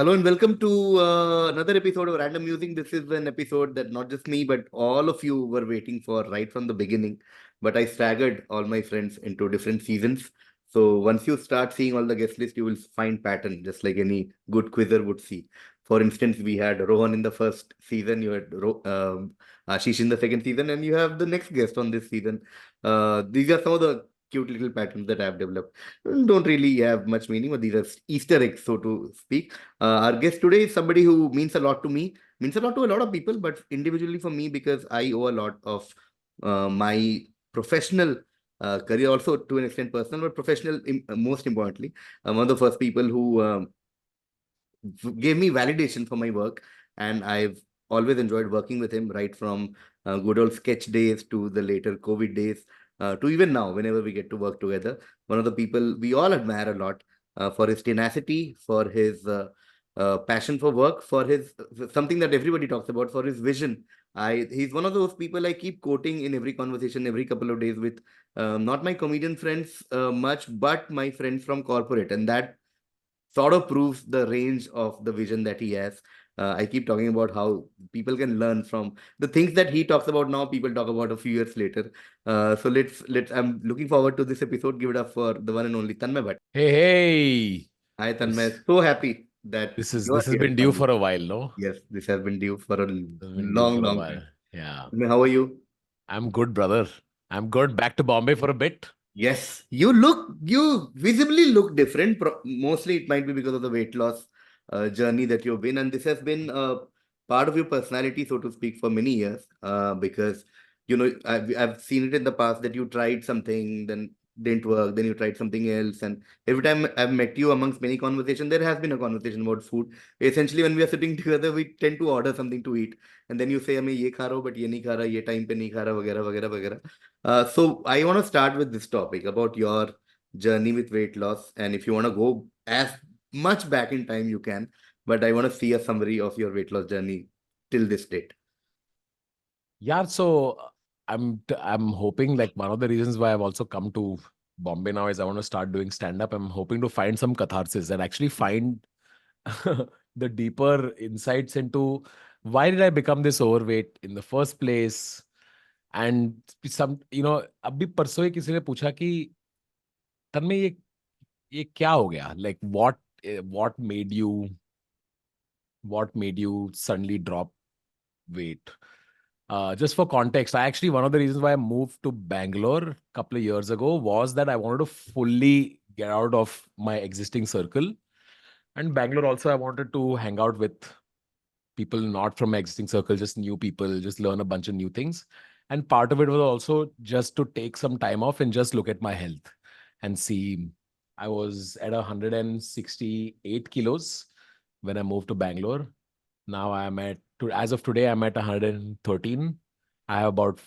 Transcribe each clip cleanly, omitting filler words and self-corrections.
Hello and welcome to another episode of Random Musing. This is an episode that not just me, but all of you were waiting for right from the beginning. But I staggered all my friends into different seasons. So once you start seeing all the guest list, you will find pattern, just like any good quizzer would see. For instance, we had Rohan in the first season, you had Ashish in the second season, and you have the next guest on this season. These are some of the cute little patterns that I've developed. Don't really have much meaning, but these are Easter eggs, so to speak. Our guest today is somebody who means a lot to me, means a lot to a lot of people, but individually for me because I owe a lot of my professional career, also to an extent personal, but professional most importantly. I'm one of the first people who gave me validation for my work, and I've always enjoyed working with him, right from good old sketch days to the later COVID days. To even now, whenever we get to work together, one of the people we all admire a lot for his tenacity, for his passion for work, for his something that everybody talks about, for his vision. He's one of those people I keep quoting in every conversation, every couple of days with not my comedian friends much, but my friends from corporate, and that sort of proves the range of the vision that he has. I keep talking about how people can learn from the things that he talks about now. People talk about a few years later. So let's. I'm looking forward to this episode. Give it up for the one and only Tanmay Bhatt. Hey, hey. Hi Tanmay. This So happy that this is you are this has here been due finally. for a while, no? Yes, this has been due for a This has been due long, for a long while. time. Yeah. Tanmay, how are you? I'm good, brother. I'm good. Back to Bombay for a bit. Yes, you visibly look different. Mostly it might be because of the weight loss journey that you've been, and this has been part of your personality, so to speak, for many years. Because I've seen it in the past that you tried something, then didn't work, then you tried something else, and every time I've met you amongst many conversations, there has been a conversation about food. Essentially, when we are sitting together, we tend to order something to eat, and then you say, "मैं ये खा रहा हूँ, but ये नहीं खा रहा, ये time पे नहीं खा रहा, वगैरह वगैरह वगैरह." So I want to start with this topic about your journey with weight loss, and if you want to go as much back in time you can, but I want to see a summary of your weight loss journey till this date. Yeah, so I'm hoping, like, one of the reasons why I've also come to Bombay now is I want to start doing stand-up. I'm hoping to find some catharsis and actually find the deeper insights into why did I become this overweight in the first place. And some, अभी परसों ही किसी ने पूछा कि तन्मय ये क्या हो गया, like what made you suddenly drop weight. Just for context, I actually, one of the reasons why I moved to Bangalore a couple of years ago was that I wanted to fully get out of my existing circle. And Bangalore also, I wanted to hang out with people not from my existing circle, just new people, just learn a bunch of new things. And part of it was also just to take some time off and just look at my health and see. I was at 168 kilos when I moved to Bangalore. Now I'm as of today, I'm at 113. I have about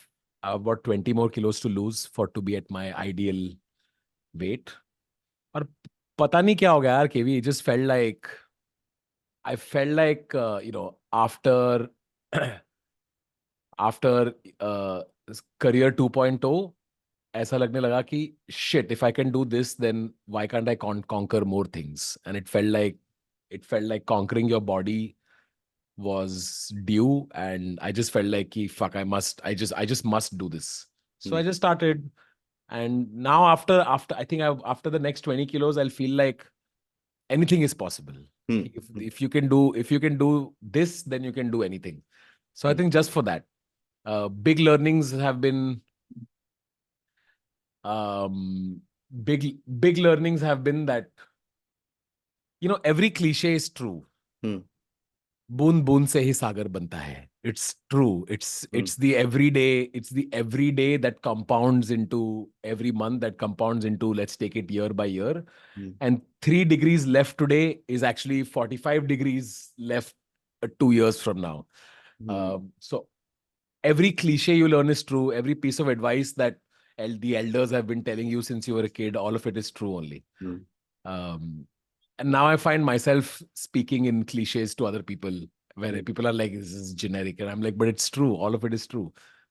20 more kilos to lose to be at my ideal weight. और पता नहीं क्या हो गया यार, केवी. It just felt like I felt like after career 2.0, ऐसा लगने लगा कि shit, if I can do this, then why can't I conquer more things? And it felt like conquering your body was due, and I just felt like fuck, I just must do this. So I Hmm. just started, and now after the next 20 kilos, I'll feel like anything is possible. Hmm. Hmm. If you can do this, then you can do anything. So I Hmm. think just for that, big learnings have been um, big learnings have been that every cliche is true. Hmm. बूंद बूंद से ही सागर बनता है. It's true. Hmm. It's the everyday that compounds into every month, that compounds into, let's take it year by year. Hmm. And 3 degrees left today is actually 45 degrees left 2 years from now. Hmm. So every cliche you learn is true. Every piece of advice that the elders have been telling you since you were a kid, all of it is true only. Hmm. Um, and now I find myself speaking in cliches to other people, where Hmm. people are like, "This is generic," and I'm like, "But it's true. All of it is true.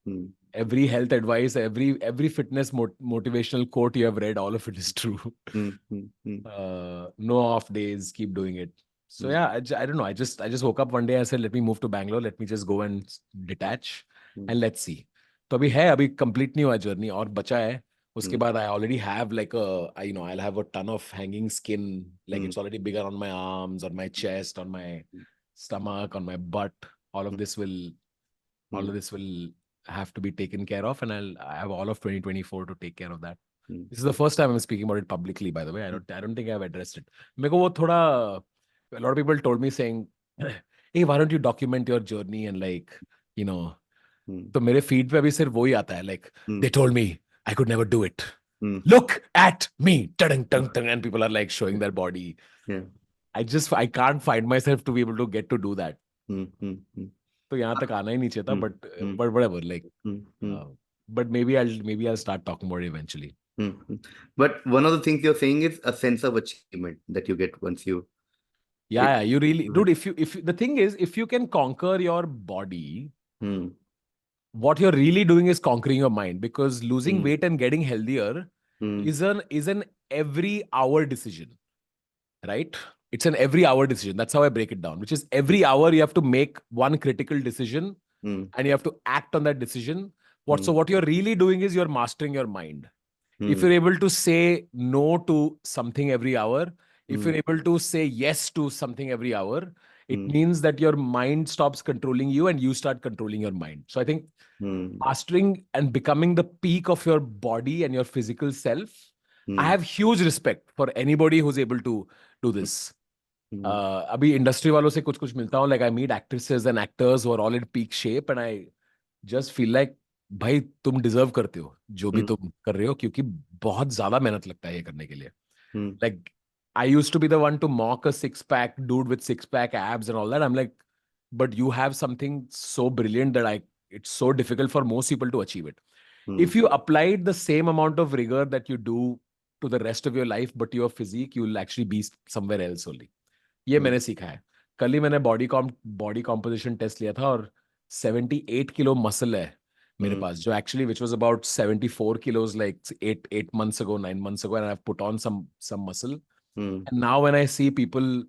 Hmm. Every health advice, every fitness motivational quote you have read, all of it is true. Hmm. Hmm. Hmm. No off days. Keep doing it." So yeah, I don't know. I just woke up one day. I said, let me move to Bangalore. Let me just go and detach and let's see. तो अभी complete नहीं हुआ journey और बचा है. उसके बाद I already have like I'll have a ton of hanging skin. Like it's already bigger on my arms, on my chest, on my stomach, on my butt. All of this will have to be taken care of, and I have all of 2024 to take care of that. This is the first time I'm speaking about it publicly, by the way. I don't think I've addressed it. मेरे को वो थोड़ा a lot of people told me saying, hey, why don't you document your journey and like, you know, तो मेरे feed पे अभी सिर्फ वो ही आता है, like, they told me I could never do it. Look at me, tang, tang, tang, and people are like showing their body. Yeah. I can't find myself to be able to get to do that. तो यहाँ तक आना ही नहीं चाहिए था, but whatever, like, but maybe I'll start talking about it eventually. But one of the things you're saying is a sense of achievement that you get once you. Yeah, you really, dude. If the thing is, if you can conquer your body, what you're really doing is conquering your mind, because losing weight and getting healthier is an every hour decision, right? It's an every hour decision. That's how I break it down, which is every hour you have to make one critical decision and you have to act on that decision. So what you're really doing is you're mastering your mind. If you're able to say no to something every hour, if you're able to say yes to something every hour, it means that your mind stops controlling you and you start controlling your mind. So I think mastering and becoming the peak of your body and your physical self, I have huge respect for anybody who's able to do this. अभी industry वालों से कुछ मिलता हूँ, like I meet actresses and actors who are all in peak shape and I just feel like भाई तुम deserve करते हो जो भी तुम कर रहे हो, क्योंकि बहुत ज्यादा मेहनत लगता है ये करने के लिए. Like I used to be the one to mock a six-pack dude with six-pack abs and all that. I'm like, but you have something so brilliant that it's so difficult for most people to achieve it. If you applied the same amount of rigor that you do to the rest of your life, but your physique, you will actually be somewhere else only. ये मैंने सीखा है. कल ही मैंने body composition test लिया था और 78 kilo muscle है मेरे पास, जो actually which was about 74 kilos like 8 months ago, 9 months ago, and I've put on some muscle. And now when I see people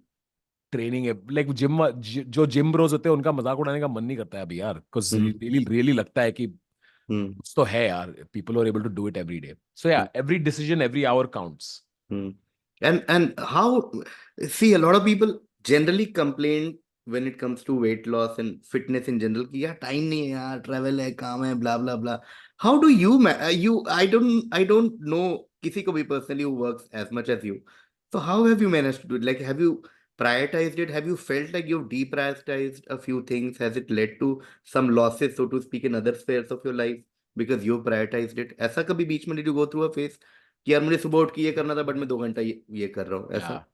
training, like जो जिम ब्रोज होते हैं उनका मजाक उड़ाने का मन नहीं करता है अभी यार, because really लगता है कि कुछ तो है यार. People are able to do it every day. So yeah, every decision, every hour counts. And how, see, a lot of people generally complain when it comes to weight loss and fitness in general कि यार time नहीं है यार, travel है, काम है, blah blah blah. How do you I don't know किसी को भी personally who works as much as you. So how have you managed to do it? Like, have you prioritized it? Have you felt like you've deprioritized a few things? Has it led to some losses, so to speak, in other spheres of your life because you prioritized it? ऐसा कभी बीच में did you go through a phase कि यार मुझे सुबह उठ के ये करना था बट मैं 2 घंटा ये कर रहा हूँ, ऐसा?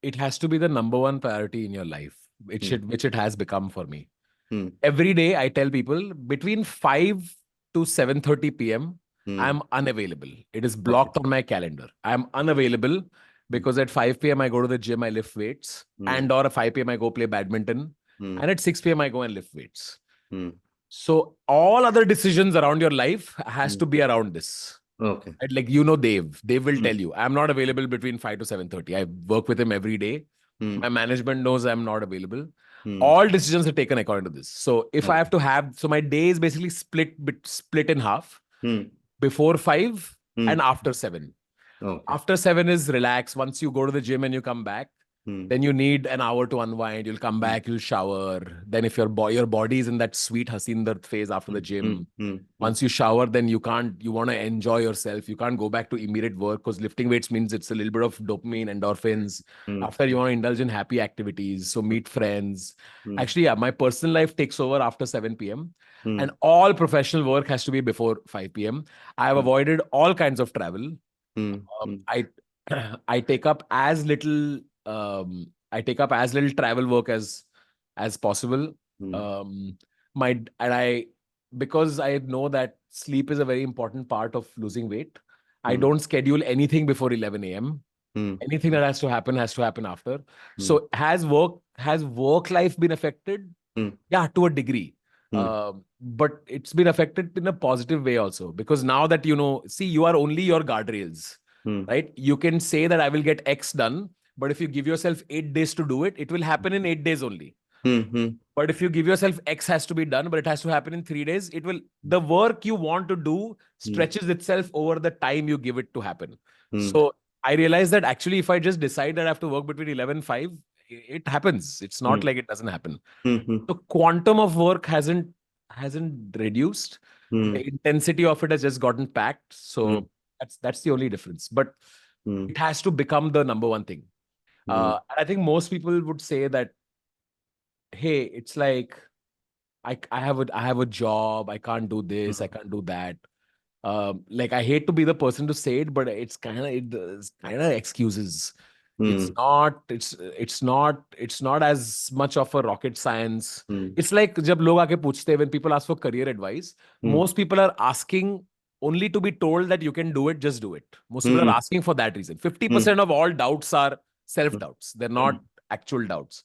It has to be the number one priority in your life, which it has become for me. Every day I tell people between 5 to 7:30 p.m. I'm unavailable. It is blocked on my calendar. I'm unavailable because at 5 p.m. I go to the gym, I lift weights, and or at 5 p.m. I go play badminton, and at 6 p.m. I go and lift weights. So all other decisions around your life has to be around this. Okay. Right? Like, Dave will tell you, I'm not available between 5 to 7:30. I work with him every day. My management knows I'm not available. All decisions are taken according to this. So if I have to have, so my day is basically split in half, before 5 and after 7. Okay. After 7 is relax. Once you go to the gym and you come back, then you need an hour to unwind. You'll come back, you'll shower. Then if your body is in that sweet Hasinder phase after the gym, once you shower, then you want to enjoy yourself. You can't go back to immediate work because lifting weights means it's a little bit of dopamine, endorphins. After, you want to indulge in happy activities. So meet friends. Actually, yeah, my personal life takes over after 7 p.m. And all professional work has to be before 5 p.m. I have avoided all kinds of travel. I take up as little travel work as possible. Because I know that sleep is a very important part of losing weight. I don't schedule anything before 11 a.m. Anything that has to happen after. So has work life been affected? Yeah, to a degree. But it's been affected in a positive way also, because now that see, you are only your guardrails, right? You can say that I will get X done, But if you give yourself 8 days to do it, it will happen in 8 days only. Hmm. But if you give yourself X has to be done, but it has to happen in 3 days, the work you want to do stretches itself over the time you give it to happen. So I realized that actually, if I just decide that I have to work between 11 and 5, it happens. It's not like it doesn't happen. The quantum of work hasn't reduced. The intensity of it has just gotten packed. So that's the only difference. But it has to become the number one thing. And I think most people would say that, hey, it's like I have a job, I can't do this, I can't do that. Like I hate to be the person to say it, but it's kind of excuses. It's not as much of a rocket science. It's like जब लोग आके पूछते हैं, when people ask for career advice, most people are asking only to be told that you can do it, just do it. Most people are asking for that reason. 50% of all doubts are self-doubts. They're not actual doubts.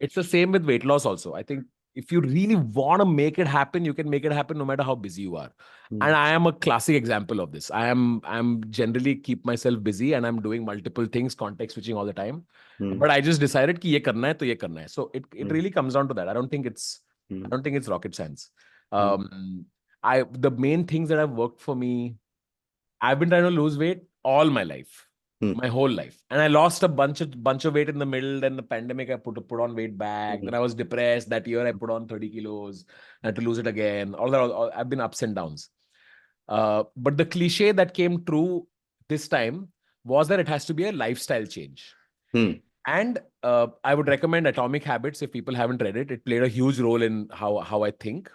It's the same with weight loss also. I think if you really want to make it happen, you can make it happen no matter how busy you are. And I am a classic example of this. I'm generally keep myself busy and I'm doing multiple things, context switching all the time. But I just decided कि ये करना है तो ये करना है. So it really comes down to that. I don't think it's rocket science. The main things that have worked for me, I've been trying to lose weight all my life. My whole life. And I lost a bunch of weight in the middle. Then the pandemic, I put on weight back. Then I was depressed. That year I put on 30 kilos. I had to lose it again. I've been ups and downs. But the cliche that came true this time was that it has to be a lifestyle change. And I would recommend Atomic Habits if people haven't read it. It played a huge role in how I think.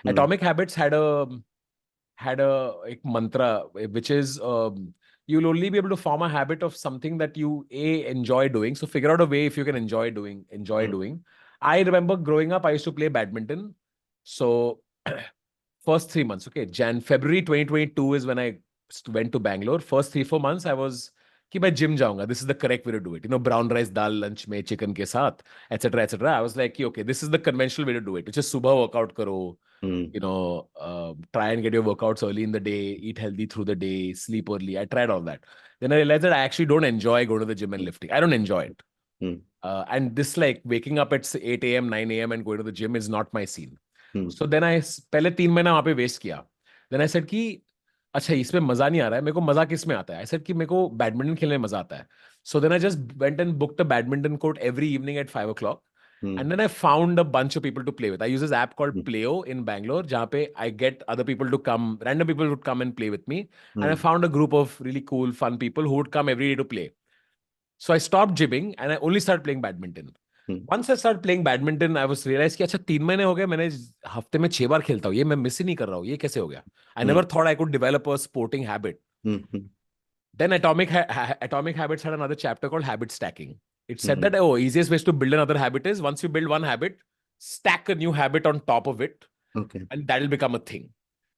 Atomic Habits had a mantra, which is you'll only be able to form a habit of something that you enjoy doing. So figure out a way if you can enjoy doing. I remember growing up, I used to play badminton. So first 3 months, okay, February 2022 is when I went to Bangalore. First 3-4 months, I was कि मैं gym जाऊंगा. This is the correct way to do it. Brown rice dal lunch में chicken के साथ, etc. etc. I was like, okay, this is the conventional way to do it. Which is सुबह workout करो. Try and get your workouts early in the day, eat healthy through the day, sleep early. I tried all that. Then I realized that I actually don't enjoy going to the gym and lifting. I don't enjoy it. And this like waking up at 8 a.m., 9 a.m. and going to the gym is not my scene. So then पहले 3 महीना वहाँ पे waste किया. Then I said कि अच्छा इसमें मजा नहीं आ रहा है, मेरे को मजा किस में आता है? I said कि मेरे को बैडमिंटन खेलने में मजा आता है. So then I just went and booked a badminton court every evening at 5 o'clock. And then I found a bunch of people to play with. I use this app called Playo in Bangalore, जहाँ पे I get other people to come, random people would come and play with me. And I found a group of really cool, fun people who would come every day to play. So I stopped gymming and I only started playing badminton. Once I started playing badminton, I was realized कि अच्छा 3 महीने हो गए, मैंने हफ्ते में 6 बार खेलता हूँ, ये मैं मिस ही नहीं कर रहा हूँ, ये कैसे हो गया? I never thought I could develop a sporting habit. Then Atomic Habits had another chapter called habit stacking. It said that, easiest ways to build another habit is once you build one habit, stack a new habit on top of it. Okay. And that'll become a thing.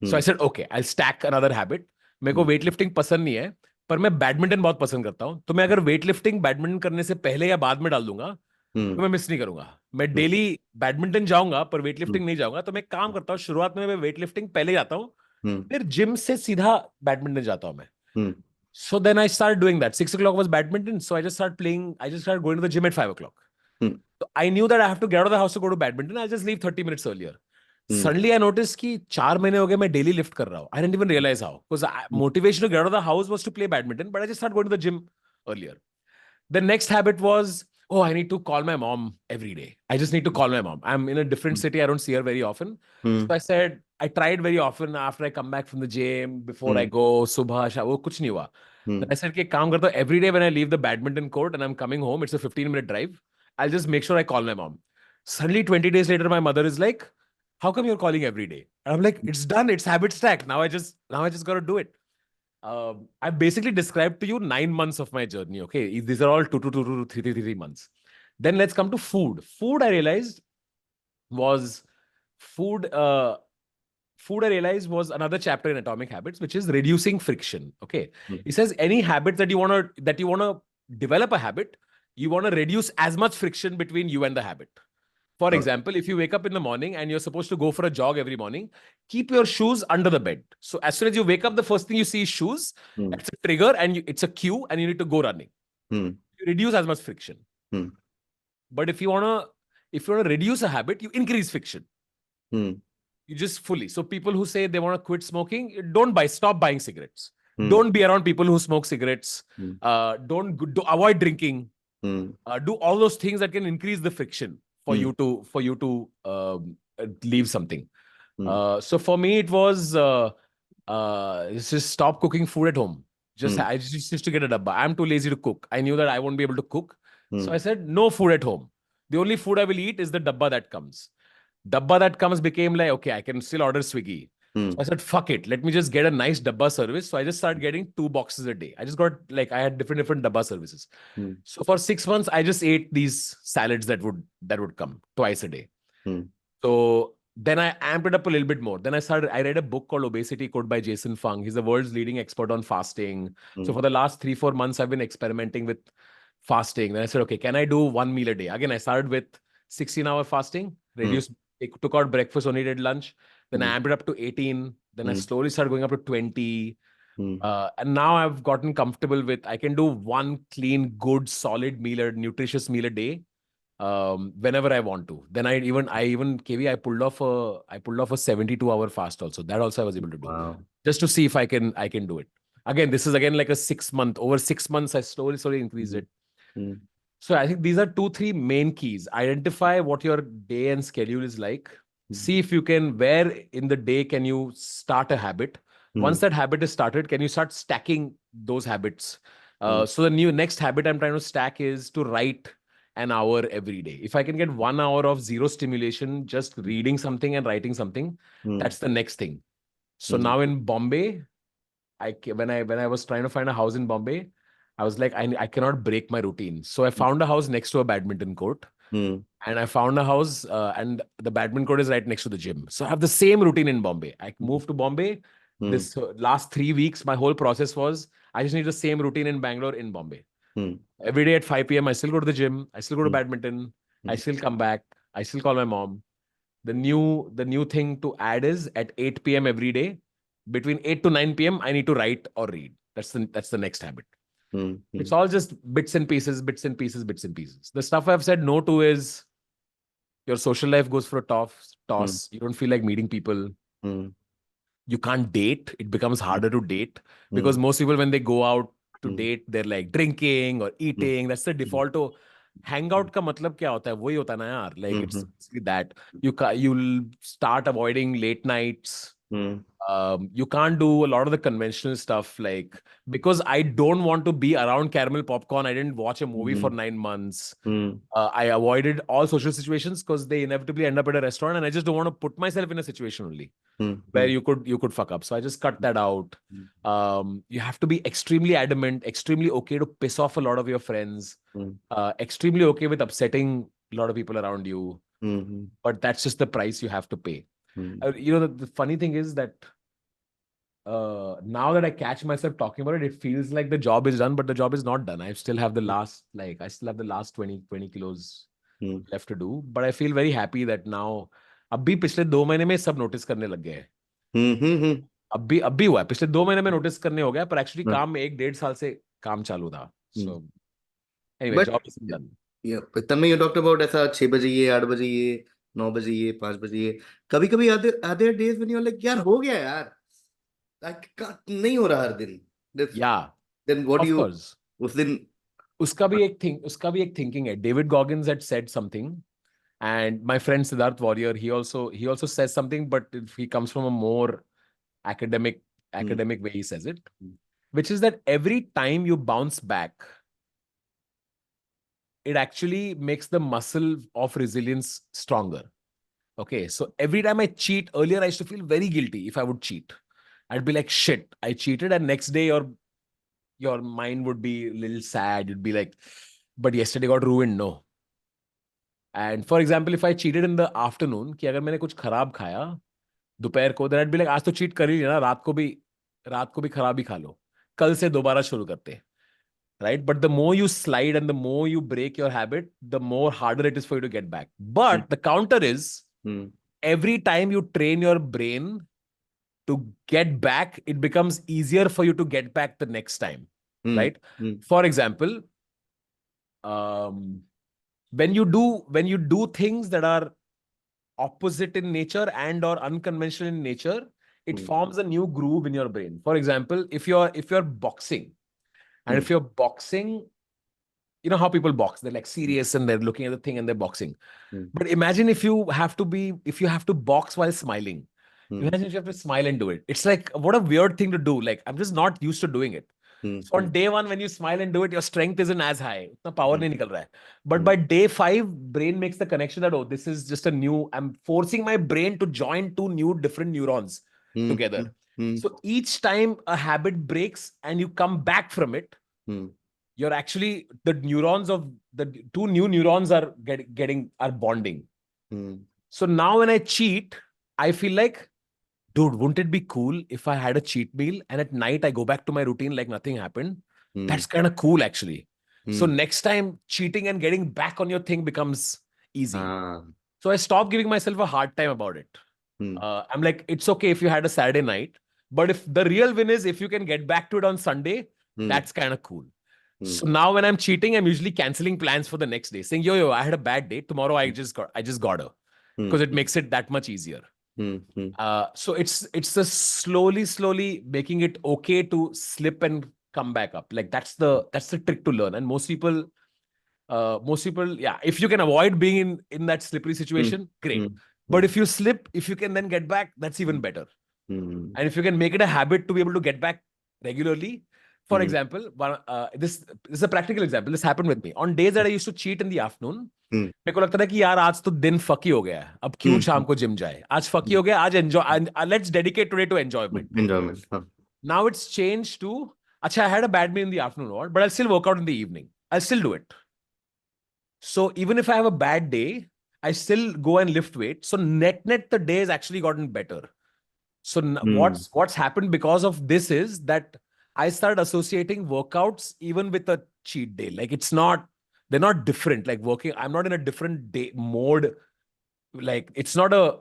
So I said, okay, I'll stack another habit. मेरे को weightlifting पसंद नहीं है, पर मैं badminton बहुत पसंद करता हूँ. तो मैं अगर weightlifting बैडमिंटन करने से पहले या बाद में डाल दूंगा, तो मैं मिस नहीं करूंगा. मैं डेली बैडमिंटन जाऊंगा पर weightlifting नहीं जाऊंगा. तो मैं काम करता हूँ, शुरुआत में मैं weightlifting पहले जाता हूँ, फिर जिम से सीधा बैडमिंटन जाता हूँ मैं. So then I started doing that. 6 o'clock was badminton. So I just started going to the gym at 5 o'clock. So I knew that I have to get out of the house to go to badminton. I'll just leave 30 minutes earlier. Suddenly I noticed कि 4 महीने हो गए मैं daily lift कर रहा हूँ. I didn't even realize how. Because motivation to get out of the house was to play badminton, but I just started going to the gym earlier. The next habit was, I need to call my mom every day. I just need to call my mom. I'm in a different city. I don't see her very often. So I said, I tried very often after I come back from the gym, before I go, subha, wo kuch nahi hua. Then I said, kaam karta, every day when I leave the badminton court and I'm coming home, it's a 15-minute drive. I'll just make sure I call my mom. Suddenly, 20 days later, my mother is like, how come you're calling every day? And I'm like, it's done. It's habit stacked. Now I just got to do it. I've basically described to you 9 months of my journey. Okay, these are all 3 months. Then let's come to food. Food, I realized was another chapter in Atomic Habits, which is reducing friction. Okay, it says any habit that you want to develop a habit, you want to reduce as much friction between you and the habit. For example, if you wake up in the morning and you're supposed to go for a jog every morning, keep your shoes under the bed. So as soon as you wake up, the first thing you see is shoes. It's a trigger and it's a cue and you need to go running. You reduce as much friction. Hmm. But if you wanna reduce a habit, you increase friction. Hmm. You just fully. So people who say they want to quit smoking, stop buying cigarettes. Hmm. Don't be around people who smoke cigarettes. Hmm. Avoid drinking. Hmm. Do all those things that can increase the friction for Hmm. you to leave something. Hmm. So for me, it was just stop cooking food at home. Hmm. I just used to get a dabba. I'm too lazy to cook. I knew that I won't be able to cook. So Hmm. I said, no food at home. The only food I will eat is the dabba that comes. Dabba that comes became like, okay, I can still order Swiggy. Hmm. So I said, fuck it. Let me just get a nice dabba service. So I just started getting 2 boxes a day. I just got I had different dabba services. Hmm. So for 6 months, I just ate these salads that would come twice a day. Hmm. So then I amped it up a little bit more. Then I read a book called Obesity Code by Jason Fung. He's the world's leading expert on fasting. So for the last 3-4 months, I've been experimenting with fasting. Then I said, okay, can I do 1 meal a day? Again, I started with 16-hour fasting, took out breakfast, only did lunch. Then I amped it up to 18. Then I slowly started going up to 20. And now I've gotten comfortable with, I can do one clean, good, solid meal, a nutritious meal a day, whenever I want to. Then KV, I pulled off a 72-hour fast also. That also I was able to do. Wow. Just to see if I can do it. Again, this is again like a 6 month, over 6 months, I slowly increased it. Hmm. So I think these are 2-3 main keys. Identify what your day and schedule is like. See if you can, where in the day can you start a habit. Once that habit is started, can you start stacking those habits? So the next habit I'm trying to stack is to write an hour every day. If I can get 1 hour of zero stimulation, just reading something and writing something, that's the next thing. So now in Bombay, when I was trying to find a house in Bombay, I was like, I cannot break my routine. So I found a house next to a badminton court. And I found a house, and the badminton court is right next to the gym. So I have the same routine in Bombay. I moved to Bombay. This last 3 weeks, my whole process was I just need the same routine in Bangalore, in Bombay. Every day at 5 p.m., I still go to the gym. I still go to badminton. I still come back. I still call my mom. The new thing to add is at 8 p.m. every day, between 8 to 9 p.m., I need to write or read. That's the next habit. It's all just bits and pieces, bits and pieces, bits and pieces. The stuff I've said no to is your social life goes for a toss. You don't feel like meeting people. You can't date. It becomes harder to date because most people, when they go out to date, they're like drinking or eating. That's the default. To hang out का मतलब क्या होता है? वही होता है ना यार. Like it's basically that you'll start avoiding late nights. You can't do a lot of the conventional stuff, like, because I don't want to be around caramel popcorn. I didn't watch a movie for 9 months. I avoided all social situations because they inevitably end up at a restaurant, and I just don't want to put myself in a situation only where you could fuck up. So I just cut that out. You have to be extremely adamant, extremely okay to piss off a lot of your friends, extremely okay with upsetting a lot of people around you. But that's just the price you have to pay. The funny thing is that now that I catch myself talking about it, it feels like the job is done, but the job is not done. I still have the last 20 kilos left to do. But I feel very happy that now, अब भी पिछले 2 महीने में सब notice करने लग गए हैं. अब भी हुआ है, पिछले 2 महीने में नोटिस करने हो गया, पर एक्चुअली काम में 1-1.5 साल से काम चालू था. So anyway, But job is done. yeah, Tanmay, you talked about ऐसा 6 बजे ये, 8 बजे ये, 9 बजे ये, 5 बजे ये. कभी कभी आधे days when you're like, यार हो गया यार, नहीं हो रहा हर दिन. Yeah, Then what do of you course. उस दिन उसका भी एक thinking है. David Goggins had said something, and my friend Siddharth Warrior, he also says something, but he comes from a more academic way he says it, which is that every time you bounce back, it actually makes the muscle of resilience stronger. Okay, so every time I cheat, earlier I used to feel very guilty if I would cheat. I'd be like, shit, I cheated, and next day your mind would be a little sad. You'd be like, but yesterday got ruined. No. And for example, if I cheated in the afternoon, कि अगर मैंने कुछ खराब खाया दोपहर को, then I'd be like, आज तो cheat कर ही लिया ना, रात को भी खराब ही खा लो, कल से दोबारा शुरू करते. Right? But the more you slide and the more you break your habit, the more harder it is for you to get back. But the counter is every time you train your brain to get back, it becomes easier for you to get back the next time. Right? For example, when you do things that are opposite in nature and or unconventional in nature, it forms a new groove in your brain. For example, if you're boxing, and if you're boxing, you know how people box, they're like serious and they're looking at the thing and they're boxing. But imagine if you have to box while smiling. Imagine if you have to smile and do it. It's like, what a weird thing to do. Like, I'm just not used to doing it. So on day one, when you smile and do it, your strength isn't as high. Itna power nahi nikal raha hai. But by day 5, brain makes the connection that, oh, this is just I'm forcing my brain to join two new different neurons together. So each time a habit breaks and you come back from it, you're actually, the neurons of the two new neurons are are bonding. So now when I cheat, I feel like, dude, wouldn't it be cool if I had a cheat meal and at night I go back to my routine like nothing happened? That's kind of cool, actually. So next time, cheating and getting back on your thing becomes easy. So I stopped giving myself a hard time about it. I'm like, it's okay if you had a Saturday night, but if the real win is if you can get back to it on Sunday, that's kind of cool. So now when I'm cheating, I'm usually canceling plans for the next day, saying, yo, I had a bad day. Tomorrow I just got her, because it makes it that much easier. So it's the slowly making it okay to slip and come back up. Like that's the trick to learn. And most people, yeah, if you can avoid being in that slippery situation, great. But if you slip, if you can then get back, that's even better. And if you can make it a habit to be able to get back regularly. For example, this is a practical example. This happened with me. On days that I used to cheat in the afternoon, मेरे को लगता था कि यार आज तो दिन फकी हो गया है, अब क्यों शाम को जिम जाए, आज फकी हो गया, आज enjoy, let's dedicate today to enjoyment. Now it's changed to, अच्छा, I had a bad meal in the afternoon, but I'll still work out in the evening. I'll still do it. So even if I have a bad day, I still go and lift weight. So net the day has actually gotten better. So what's happened because of this is that I started associating workouts even with a cheat day. Like they're not different. Like I'm not in a different day mode. Like it's not a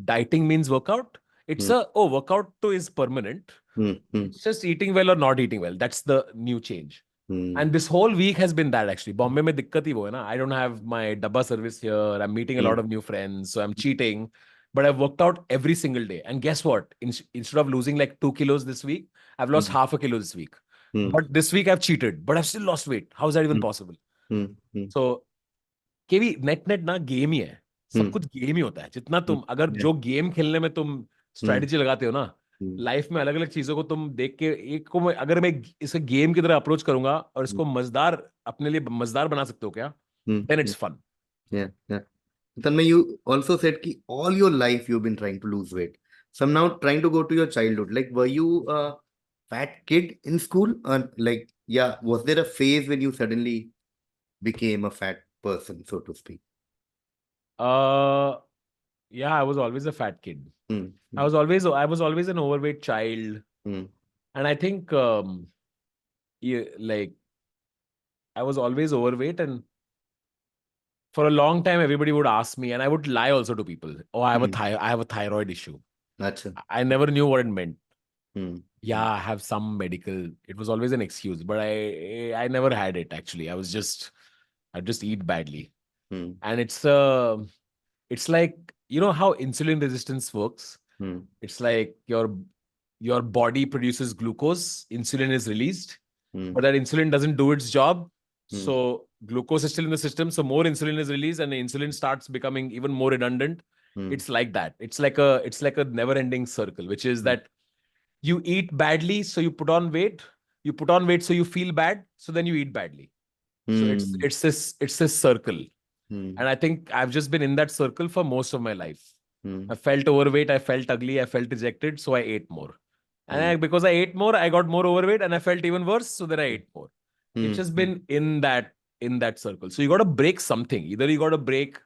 dieting means workout. It's workout too is permanent. It's just eating well or not eating well. That's the new change. And this whole week has been that, actually. Bombay mein dikkat hi wo hai na. I don't have my dabba service here. I'm meeting a lot of new friends. So I'm cheating. But I've worked out every single day. And guess what? Instead of losing like 2 kilos this week, I've lost half a kilo this week. But this week I've cheated. But I've still lost weight. How is that even possible? So, केवी नेट ना game ही है. सब कुछ game ही होता है. जितना तुम अगर जो गेम खेलने में तुम स्ट्रेटेजी लगाते हो ना, लाइफ में अलग अलग चीजों को तुम देख के एक को अगर मैं इसे गेम की तरह अप्रोच करूंगा और इसको मजेदार अपने लिए मजेदार बना सकते हो क्या, then it's fun. Yeah. Tanmay, you also said कि all your life you've been trying to lose weight. So I'm now trying to go to your childhood. Like, were you a fat kid in school? Or like, yeah, was there a phase when you suddenly became a fat person, so to speak? Yeah, I was always a fat kid. I was always an overweight child. And I think like I was always overweight, and for a long time everybody would ask me, and I would lie also to people, oh, I have a thyroid issue. Achha. I never knew what it meant. Yeah, I have some medical. It was always an excuse, but I never had it, actually. I just eat badly. And it's like, you know how insulin resistance works? It's like your body produces glucose, insulin is released, but that insulin doesn't do its job. So glucose is still in the system, so more insulin is released, and the insulin starts becoming even more redundant. It's like that. It's like a never-ending circle, which is that you eat badly, so you put on weight. You put on weight, so you feel bad, so then you eat badly. So it's this circle. And I think I've just been in that circle for most of my life. I felt overweight, I felt ugly, I felt rejected, so I ate more. And because I ate more, I got more overweight, and I felt even worse, so then I ate more. It's just been in that circle. So you got to break something. Either you got to break,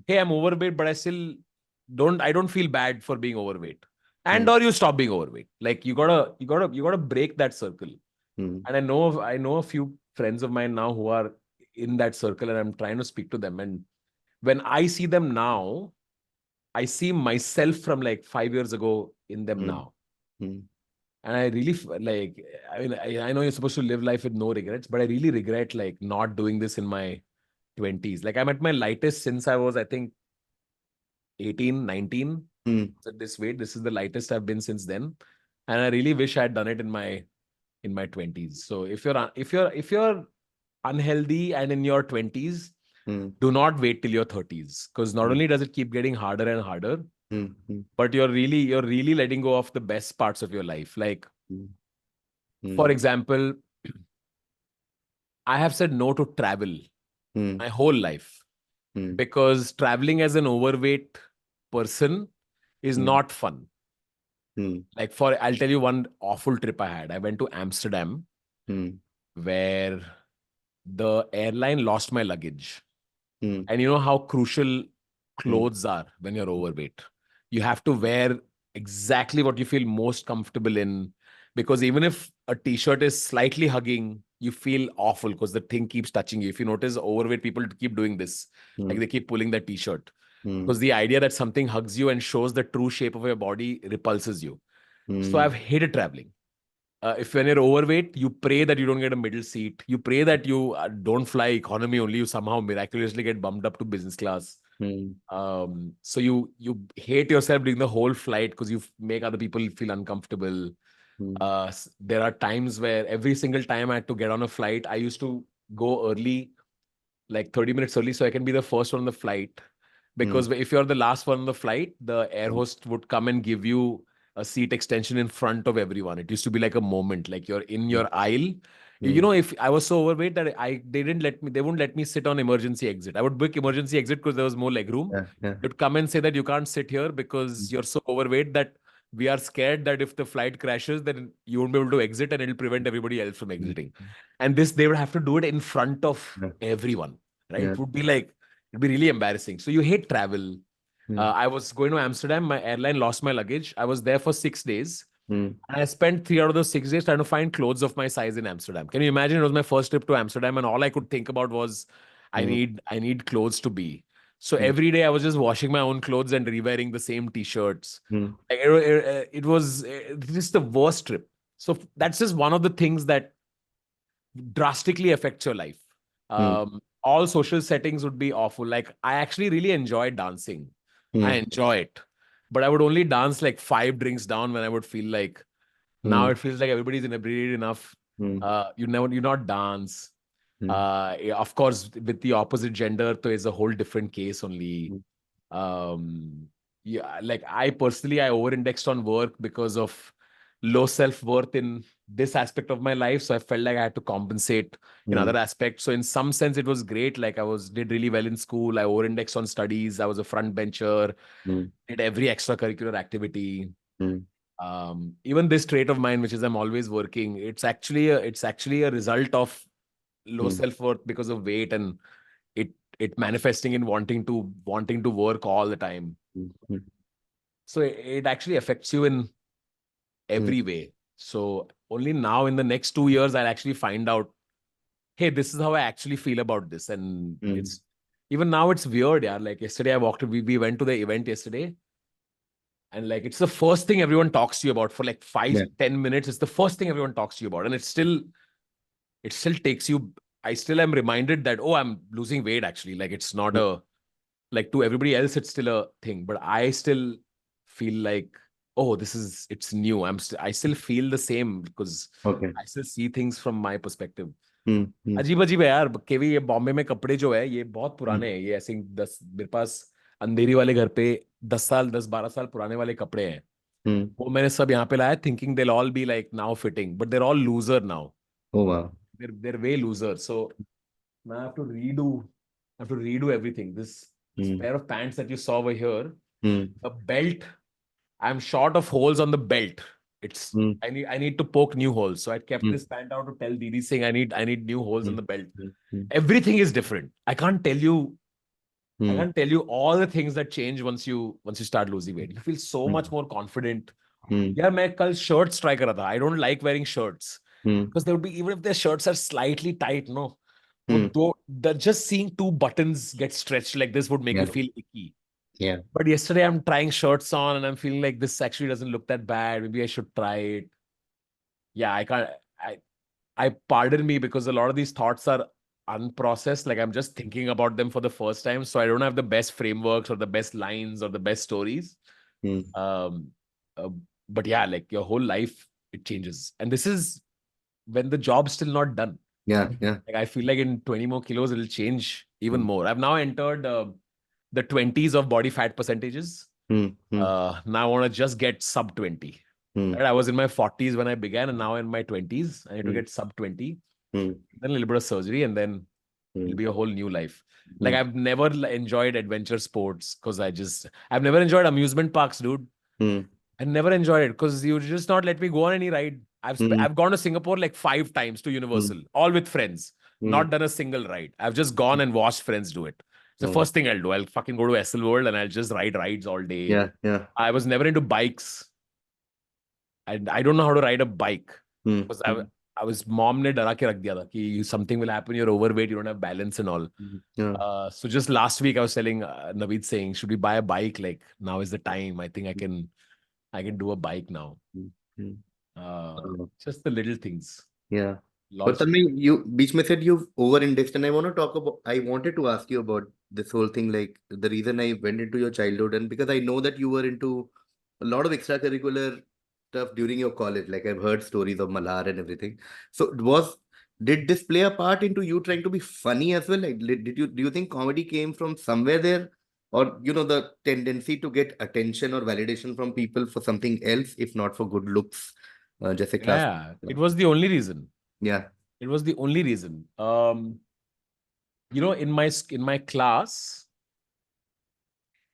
hey, I'm overweight, but I don't feel bad for being overweight. And or you stop being overweight. Like you gotta break that circle. And I know a few friends of mine now who are in that circle, and I'm trying to speak to them. And when I see them now, I see myself from like 5 years ago in them now. And I really like, I mean, I know you're supposed to live life with no regrets, but I really regret like not doing this in my 20s. Like I'm at my lightest since I was, I think, 18, 19. Mm, At this weight. This is the lightest I've been since then. And I really wish I had done it in my 20s. So if you're unhealthy and in your 20s, mm, do not wait till your 30s. Because not mm, only does it keep getting harder and harder, mm, mm, but you're really letting go of the best parts of your life. Like, mm, for mm, example, I have said no to travel mm, my whole life mm, because traveling as an overweight person is mm, not fun. mm, Like, I'll tell you one awful trip I had. I went to Amsterdam mm, where the airline lost my luggage. mm, And you know how crucial mm, clothes are when you're overweight. You have to wear exactly what you feel most comfortable in, because even if a t-shirt is slightly hugging, you feel awful because the thing keeps touching you. If you notice, overweight people keep doing this, like mm, they keep pulling that t-shirt mm, because the idea that something hugs you and shows the true shape of your body repulses you. So mm, I've hated traveling. If when you're overweight, you pray that you don't get a middle seat. You pray that you don't fly economy only. You somehow miraculously get bumped up to business class. mm, So you hate yourself during the whole flight because you make other people feel uncomfortable. mm, There are times where every single time I had to get on a flight, I used to go early, like 30 minutes early, so I can be the first one on the flight. mm, Because if you're the last one on the flight, the air mm, host would come and give you a seat extension in front of everyone. It used to be like a moment, like you're in mm, your aisle. You mm. know, if I was so overweight that they wouldn't let me sit on emergency exit. I would book emergency exit because there was more leg room. Yeah, yeah. They'd come and say that you can't sit here because Mm, you're so overweight that we are scared that if the flight crashes, then you won't be able to exit and it'll prevent everybody else from mm, exiting. And this, they would have to do it in front of yeah, everyone, right? yeah. It would be like, it'd be really embarrassing. So you hate travel. Mm, I was going to Amsterdam. My airline lost my luggage. I was there for 6 days. mm, And I spent 3 out of those 6 days trying to find clothes of my size in Amsterdam. Can you imagine? It was my first trip to Amsterdam, and all I could think about was, mm, I need clothes to be. So mm, every day I was just washing my own clothes and rewearing the same t-shirts. mm, Like, it was just the worst trip. So that's just one of the things that drastically affects your life. mm, All social settings would be awful. Like, I actually really enjoy dancing. I mm, enjoy it. But I would only dance like 5 drinks down when I would feel like, now mm, it feels like everybody's inebriated enough. mm, You not dance. mm, Yeah, of course, with the opposite gender, so it's a whole different case only. mm, Yeah, like I over-indexed on work because of low self-worth in this aspect of my life. So I felt like I had to compensate in mm, other aspects. So in some sense, it was great. Like did really well in school. I over-indexed on studies. I was a front bencher, mm, did every extracurricular activity. mm, Even this trait of mine, which is I'm always working, it's actually a result of low mm, self-worth because of weight, and it manifesting in wanting to work all the time. mm, mm, So it actually affects you in mm, every way. So only now in the next 2 years, I'll actually find out, hey, this is how I actually feel about this. And mm, it's even now it's weird, yeah. Like yesterday, we went to the event yesterday, and like it's the first thing everyone talks to you about for like five, yeah. 10 minutes. It's the first thing everyone talks to you about. And it still takes you, I still am reminded that, oh, I'm losing weight actually. Like it's not Mm, like to everybody else, it's still a thing. But I still feel like, oh, it's new. I still feel the same because okay. I still see things from my perspective. Mm, mm, अजीब अजीब है यार केवी, ये बॉम्बे में कपड़े जो है ये बहुत mm, पुराने हैं। ये ऐसे 10 मेरे पास अंधेरी वाले घर पे 10 12 साल पुराने वाले कपड़े हैं। mm. वो मैंने सब यहाँ पे लाया thinking they'll all be like now fitting, but they're all loser now. Oh, wow. They're way loser. So now I have to redo everything. This Mm, pair of pants that you saw over here, mm, the belt, I'm short of holes on the belt. It's mm, I need to poke new holes. So I kept mm, this pant out to tell Didi saying I need new holes in mm, the belt. mm, mm, Everything is different. I mm, can't tell you all the things that change once you start losing weight. You feel so mm, much more confident. mm, Yeah, मैं कल shirts try कर रहा था. I don't like wearing shirts mm, because there would be, even if their shirts are slightly tight, no, mm. just seeing two buttons get stretched like this would make you Yeah, feel icky. yeah. But yesterday I'm trying shirts on and I'm feeling like this actually doesn't look that bad. Maybe I should try it. yeah, I can't. I pardon me because a lot of these thoughts are unprocessed. Like I'm just thinking about them for the first time, so I don't have the best frameworks or the best lines or the best stories. Hmm. Um, uh, but yeah, like your whole life it changes, and this is when the job's still not done. Yeah, yeah. Like I feel like in 20 more kilos, it'll change even Hmm. more. I've now entered the 20s of body fat percentages. Hmm. Hmm. Now I want to just get sub 20. Hmm. Right? I was in my 40s when I began, and now in my 20s, I need to Hmm. get sub 20. Hmm. Then a little bit of surgery, and then Hmm. it'll be a whole new life. Like Hmm. I've never enjoyed adventure sports because I've never enjoyed amusement parks, dude. Hmm. I never enjoyed it because you just not let me go on any ride. Hmm. I've gone to Singapore like 5 times to Hmm. Universal, all with friends. Hmm. Not done a single ride. I've just gone and watched friends do it. It's the Hmm. first thing I'll do. I'll fucking go to SelfWorth and I'll just ride rides all day. Yeah, yeah. I was never into bikes. And I don't know how to ride a bike Hmm. because Hmm. I was mom ने डरा के रख दिया था कि something will happen. You're overweight. You don't have balance and all. Hmm. Yeah. So just last week I was telling Naveed saying, should we buy a bike? Like now is the time. I think I can do a bike now. Hmm. Hmm. Just the little things. Yeah. But Launch. Tanmay, you beach में said you've over-indexed, and I wanted to ask you about this whole thing, like the reason I went into your childhood, and because I know that you were into a lot of extracurricular stuff during your college. Like I've heard stories of Malar and everything. So did this play a part into you trying to be funny as well? Like do you think comedy came from somewhere there? Or the tendency to get attention or validation from people for something else, if not for good looks, just a class. Yeah, it was the only reason. Yeah. It was the only reason. In my class,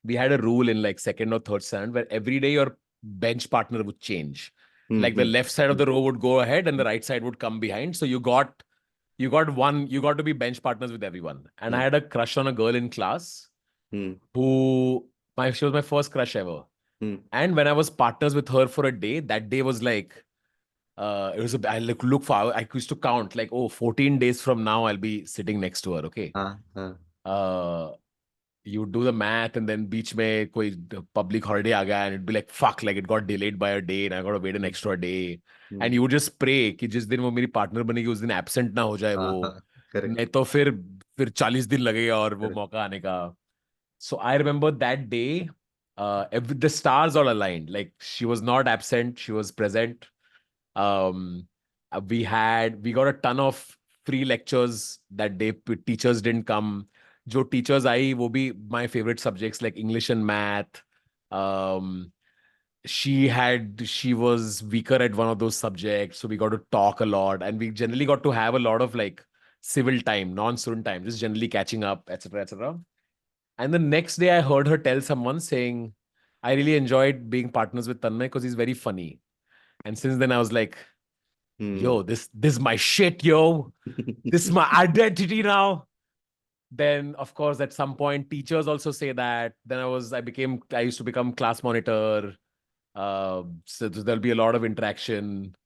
we had a rule in like second or third standard where every day your bench partner would change. Like the Mm-hmm. left side of the row would go ahead and the right side would come behind. So you got to be bench partners with everyone. And I had a crush on a girl in class Mm-hmm. she was my first crush ever. Mm-hmm. And when I was partners with her for a day, that day was like I look for I used to count like, oh, 14 days from now I'll be sitting next to her. Okay. Uh you do the math and then beach mein koi public holiday aa gaya and it'd be like fuck, like it got delayed by a day and I got to wait an extra day. And you would just pray कि जिस दिन वो मेरी partner बनेगी उस दिन absent ना हो जाए वो, Correct. नहीं तो फिर 40 दिन लगेगा और वो Correct. मौका आने का. So I remember that day, the stars all aligned. Like she was not absent, she was present. We got a ton of free lectures that day. Teachers didn't come. जो teachers आई वो भी my favorite subjects like English and math. Um, she was weaker at one of those subjects, so we got to talk a lot, and we generally got to have a lot of like civil time, non-student time, just generally catching up, etc., etc. And the next day, I heard her tell someone saying, I really enjoyed being partners with Tanmay because he's very funny. And since then, I was like, Hmm. yo, this is my shit, yo. This is my identity now. Then, of course, at some point, teachers also say that. Then I used to become class monitor. So there'll be a lot of interaction.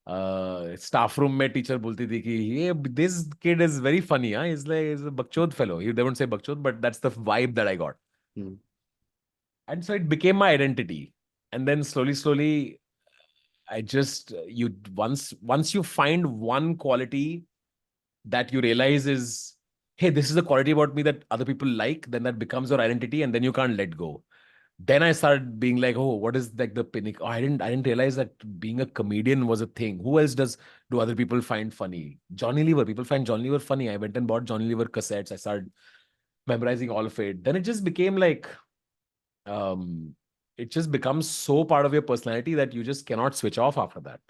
Staff room में teacher बोलती थी कि this kid is very funny, huh? He's a bakchod fellow. They won't say bakchod, but that's the vibe that I got. Hmm. And so it became my identity. And then slowly, I just you once you find one quality that you realize is, hey, this is a quality about me that other people like, then that becomes your identity, and then you can't let go. Then I started being like, oh, what is like the pinnacle? Oh, I didn't realize that being a comedian was a thing. Who else do other people find funny? Johnny Lever. People find Johnny Lever funny. I went and bought Johnny Lever cassettes. I started memorizing all of it. Then it just became like um it just becomes so part of your personality that you just cannot switch off after that.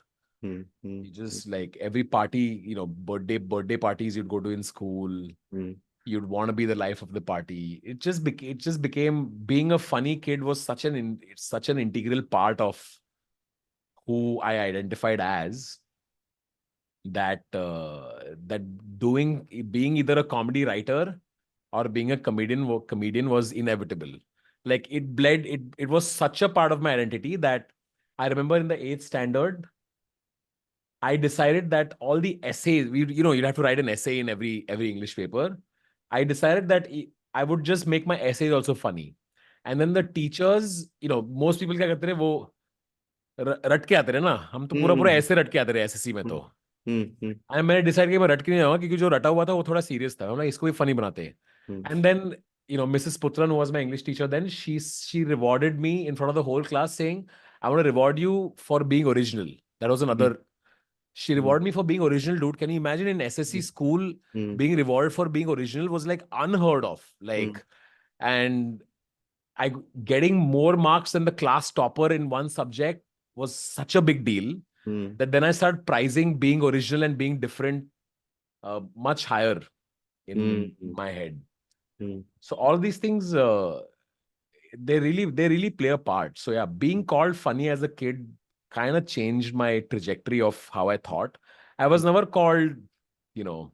Hmm. Hmm. You just like every party, birthday parties you'd go to in school, Hmm. you'd want to be the life of the party. It just became being a funny kid was such an integral part of who I identified as that doing being either a comedy writer or being a comedian was inevitable. Like it was such a part of my identity that I remember in the eighth standard, I decided that all the essays, you'd have to write an essay in every English paper. I decided that I would just make my essays also funny. And then the teachers, most people क्या करते थे वो रट के आते रहे ना, हम तो पूरा पूरा हम्म ऐसे रट के आते रहे एसएससी में तो। हम्म एंड मैंने डिसाइड किया मैं रट के नहीं जाऊंगा, क्योंकि जो रटा हुआ था वो थोड़ा सीरियस था, मैं इसको भी फनी बनाते हैं। Hmm and then Mrs. Putran, who was my English teacher then, she rewarded me in front of the whole class, saying, I want to reward you for being original. That was another. She hmm rewarded me for being original, dude. Can you imagine in SSC school hmm being rewarded for being original was like unheard of. Hmm Like, and I getting more marks than the class topper in one subject was such a big deal hmm that then I started prizing being original and being different much higher in hmm my head. Hmm So all these things, they really play a part. So yeah, being called funny as a kid kind of changed my trajectory of how I thought. I was never called, you know,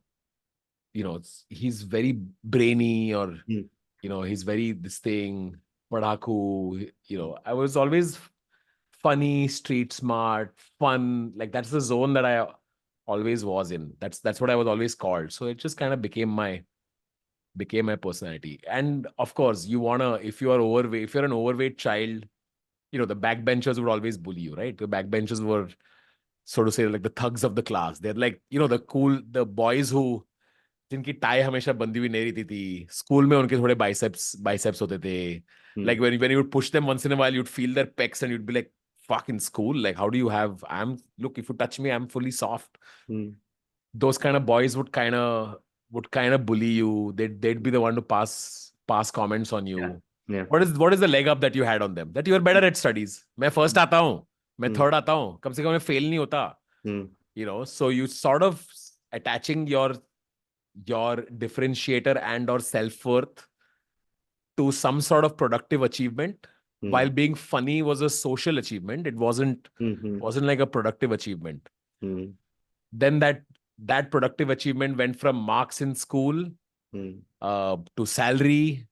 he's very brainy, or hmm he's very this thing, padaku. I was always funny, street smart, fun. Like that's the zone that I always was in. That's what I was always called. So it just kind of became my personality. And of course, if you are overweight, if you're an overweight child, the backbenchers would always bully you, right? The backbenchers were, so to say, like the thugs of the class. They're like, the boys who जिनकी tie हमेशा बंदी हुई नहीं रहती थी, school में उनके थोड़े बाइसेप्स होते थे. हम्म Like when you would push them once in a while, you'd feel their pecs and you'd be like, fuck, in school, like how do you have, look, if you touch me, I'm fully soft. Hmm Those kind of boys would kind of bully you. They'd be the one to pass comments on yeah you. yeah What is the leg up that you had on them? That you are better at studies. मैं first आता हूँ, मैं हम्म third आता हूँ, कम से कम मैं fail नहीं होता. हम्म So you sort of attaching your differentiator and or self-worth to some sort of productive achievement, hmm while being funny was a social achievement. It wasn't hmm wasn't like a productive achievement. Hmm Then that productive achievement went from marks in school, hmm to salary,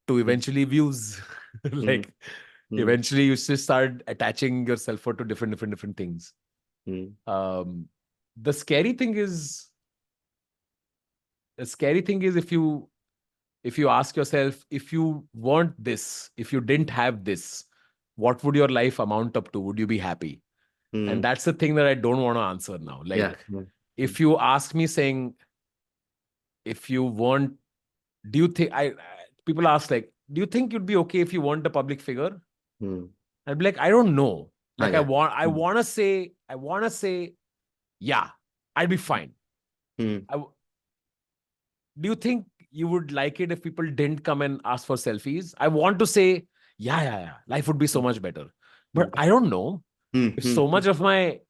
to hmm eventually views. Hmm Like hmm eventually you just start attaching your self-worth to different things. Hmm um, the scary thing is if you ask yourself, if you want this, if you didn't have this, what would your life amount up to? Would you be happy? And hmm that's the thing that I don't want to answer now. yeah Like, yeah if you ask me saying, if you want, do you think people ask, like, do you think you'd be okay if you weren't a public figure? Hmm I'd be like, I don't know. हाँ Like, I yeah want, I hmm want to say, yeah, I'd be fine. Hmm I, do you think you would like it if people didn't come and ask for selfies? I want to say, yeah, life would be so much better. But I don't know if so much of my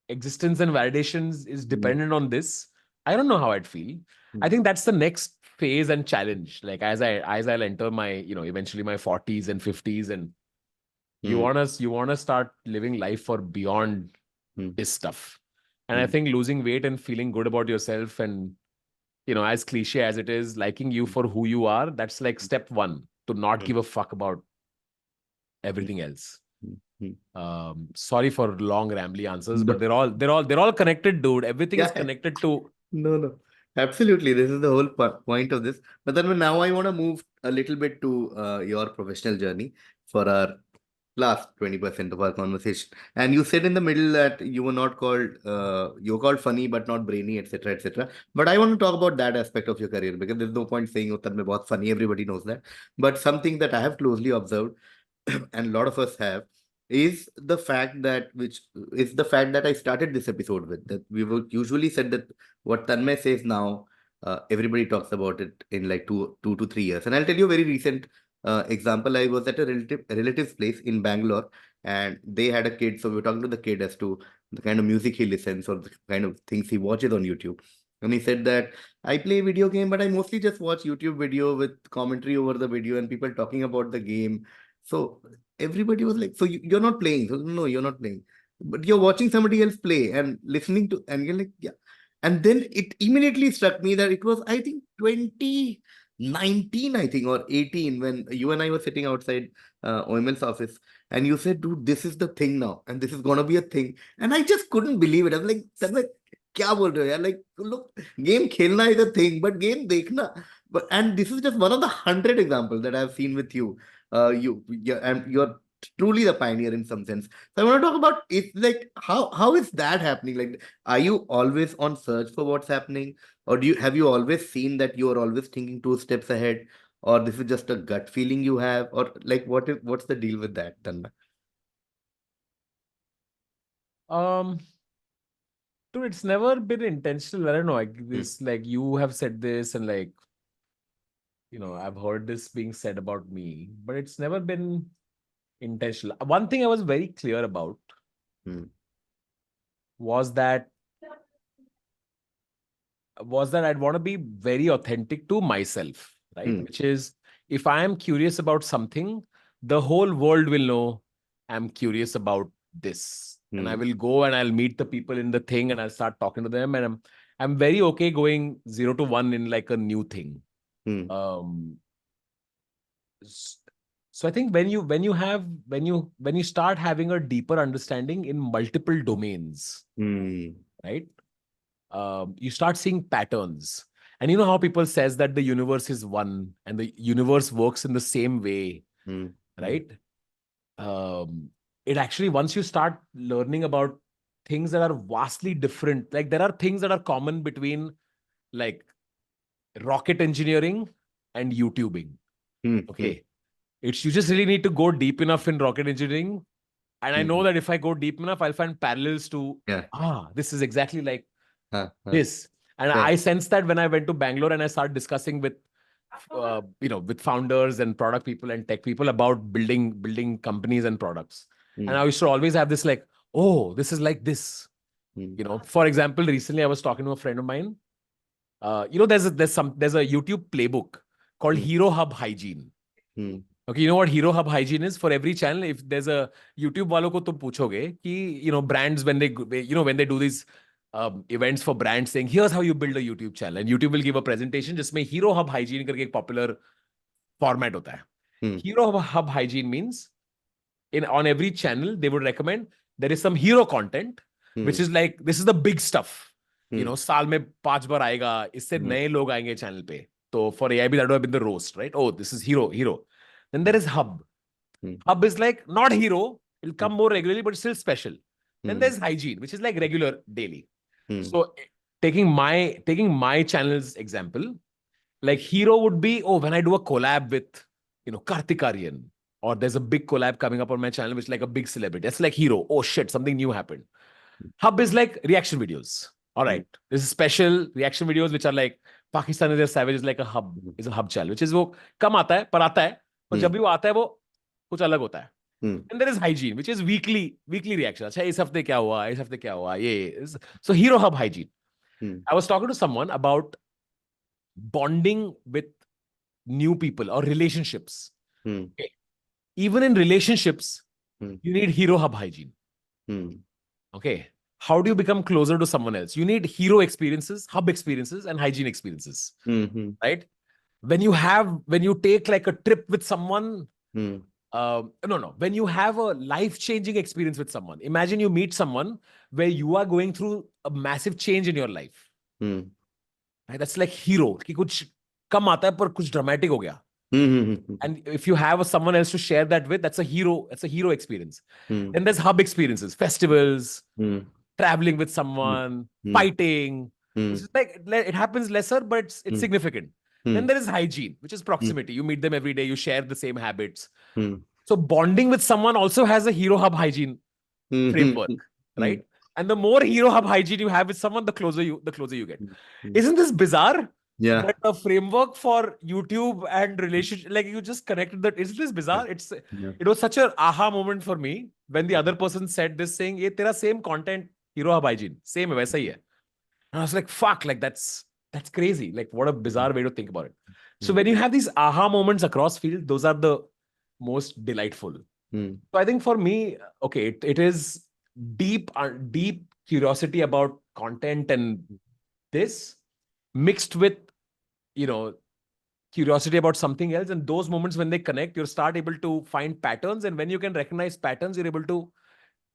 existence and validations is dependent on this. I don't know how I'd feel. I think that's the next phase and challenge. Like as I'll enter my, eventually my 40s and 50s, and you wanna start living life for beyond this stuff. And I think losing weight and feeling good about yourself, and as cliche as it is, liking you for who you are, that's like step one, to not give a fuck about everything else. Sorry for long rambly answers, but No. they're all connected, dude. Everything is Yeah, connected to. no, no. Absolutely. This is the whole point of this. But then now I want to move a little bit to your professional journey for our last 20% of our conversation. And you said in the middle that you were not called, you were called funny, but not brainy, etc., etc. But I want to talk about that aspect of your career because there's no point saying, oh, मैं बहुत funny. Everybody knows that. But something that I have closely observed and a lot of us have is the fact that I started this episode with, that we would usually said that what Tanmay says now, everybody talks about it in like 2 to 3 years. And I'll tell you a very recent example. I was at a relative's place in Bangalore, and they had a kid. So we were talking to the kid as to the kind of music he listens or the kind of things he watches on YouTube. And he said that I play video game, but I mostly just watch YouTube video with commentary over the video and people talking about the game. So everybody was like, so you're not playing. So, no, you're not playing. But you're watching somebody else play and listening to, and you're like, yeah. And then it immediately struck me that it was, I think, 2019, I think, or 18, when you and I were sitting outside OML's office. And you said, dude, this is the thing now. And this is going to be a thing. And I just couldn't believe it. I was like, "Tanmay, क्या बोल रहे हो यार?" Like, look, game खेलना is a thing, but game देखना. But and this is just one of the 100 examples that I've seen with you. And you're truly the pioneer in some sense. So I want to talk about it's like how is that happening? Like, are you always on search for what's happening, or have you always seen that you are always thinking 2 steps ahead, or this is just a gut feeling you have, or like what's the deal with that, Tanmay? Um, Dude, it's never been intentional. I don't know. Like this, like you have said this, and like, I've heard this being said about me, but it's never been intentional. One thing I was very clear about Hmm. was that I'd want to be very authentic to myself, right? Hmm. Which is, if I am curious about something, the whole world will know I'm curious about this. And I Hmm. will go and I'll meet the people in the thing and I'll start talking to them. And I'm very okay going 0 to 1 in like a new thing. Hmm. Um, s- so I think when you start having a deeper understanding in multiple domains, Hmm. right? You start seeing patterns. And you know how people says that the universe is one and the universe works in the same way, Hmm. Hmm. right? Um, it actually, once you start learning about things that are vastly different, like there are things that are common between like rocket engineering and YouTubing. Hmm. Hmm. Okay. You just really need to go deep enough in rocket engineering. And I know Hmm. that if I go deep enough, I'll find parallels to, Yeah. this is exactly like Huh. Huh. this. And Right. I sensed that when I went to Bangalore and I started discussing with, with founders and product people and tech people about building companies and products. And Hmm. I used to always have this like, oh, this is like this. Hmm. For example, recently I was talking to a friend of mine. There's a YouTube playbook called Hmm. Hero Hub Hygiene. Hmm. Okay, you know what Hero Hub Hygiene is? For every channel, if there's a YouTube वालों को तुम पूछोगे कि brands when they do these events for brands saying here's how you build a YouTube channel and YouTube will give a presentation जिसमें Hero Hub Hygiene करके एक popular format होता है. Hmm. Hero Hub Hygiene means on every channel they would recommend there is some hero content which Hmm. is like this is the big stuff. Hmm. साल में 5 बार आएगा इससे Hmm. नए लोग आएंगे चैनल पे. तो for AIB that would have been the roast, right? Oh, this is hero. Then there is Hub. Hmm. Hub is like not hero. It'll come more regularly, but still special. Then Hmm. there's hygiene, which is like regular daily. Hmm. So taking my channel's example, like hero would be, oh, when I do a collab with, Kartik Aaryan, or there's a big collab coming up on my channel, which is like a big celebrity. That's like hero. Oh shit, something new happened. Hub is like reaction videos. All Hmm. right. This is special reaction videos, which are like Pakistan is a savage is like Hmm. is a hub channel, which is वो कम आता है, पर आता है. और Hmm. जब भी वो आता है, वो कुछ अलग होता है. Hmm. And there is hygiene, which is weekly reaction. अच्छा, इस हफ्ते क्या हुआ? इस हफ्ते क्या हुआ? So Hero Hub Hygiene. Hmm. I was talking to someone about bonding with new people or relationships. Hmm. Okay. Even in relationships, Hmm. you need Hero Hub Hygiene. Hmm. Okay. How do you become closer to someone else? You need hero experiences, hub experiences, and hygiene experiences, Hmm. right? When you take like a trip with someone, Hmm. no. When you have a life-changing experience with someone, imagine you meet someone where you are going through a massive change in your life. Hmm. Right? That's like hero. कि कुछ कम आता है पर कुछ dramatic हो गया. Hmm. And if you have someone else to share that with, that's a hero. That's a hero experience. Hmm. Then there's hub experiences, festivals, Hmm. traveling with Hmm. someone, Hmm. fighting. Hmm. Which is like it happens lesser, but it's Hmm. significant. Hmm. Then there is hygiene, which is Hmm. proximity. You meet them every day, you share the same habits. Hmm. So bonding with someone also has a hero hub hygiene Hmm. framework, Hmm. right? And the more hero hub hygiene you have with someone, the closer you get. Hmm. Isn't this bizarre? Yeah. That a framework for YouTube and relationship, like you just connected that. Isn't this Yeah. bizarre? Yeah. It was such an aha moment for me when the other person said this, saying, "ये तेरा same content, hero hub hygiene, same है, वैसा ही है." And I was like, "Fuck!" Like that's crazy. Like what a bizarre way to think about it. So Hmm. when you have these aha moments across field, those are the most delightful. Hmm. So I think for me, okay, it is deep curiosity about content and this mixed with you know curiosity about something else, and those moments when they connect, you start able to find patterns, and when you can recognize patterns, you're able to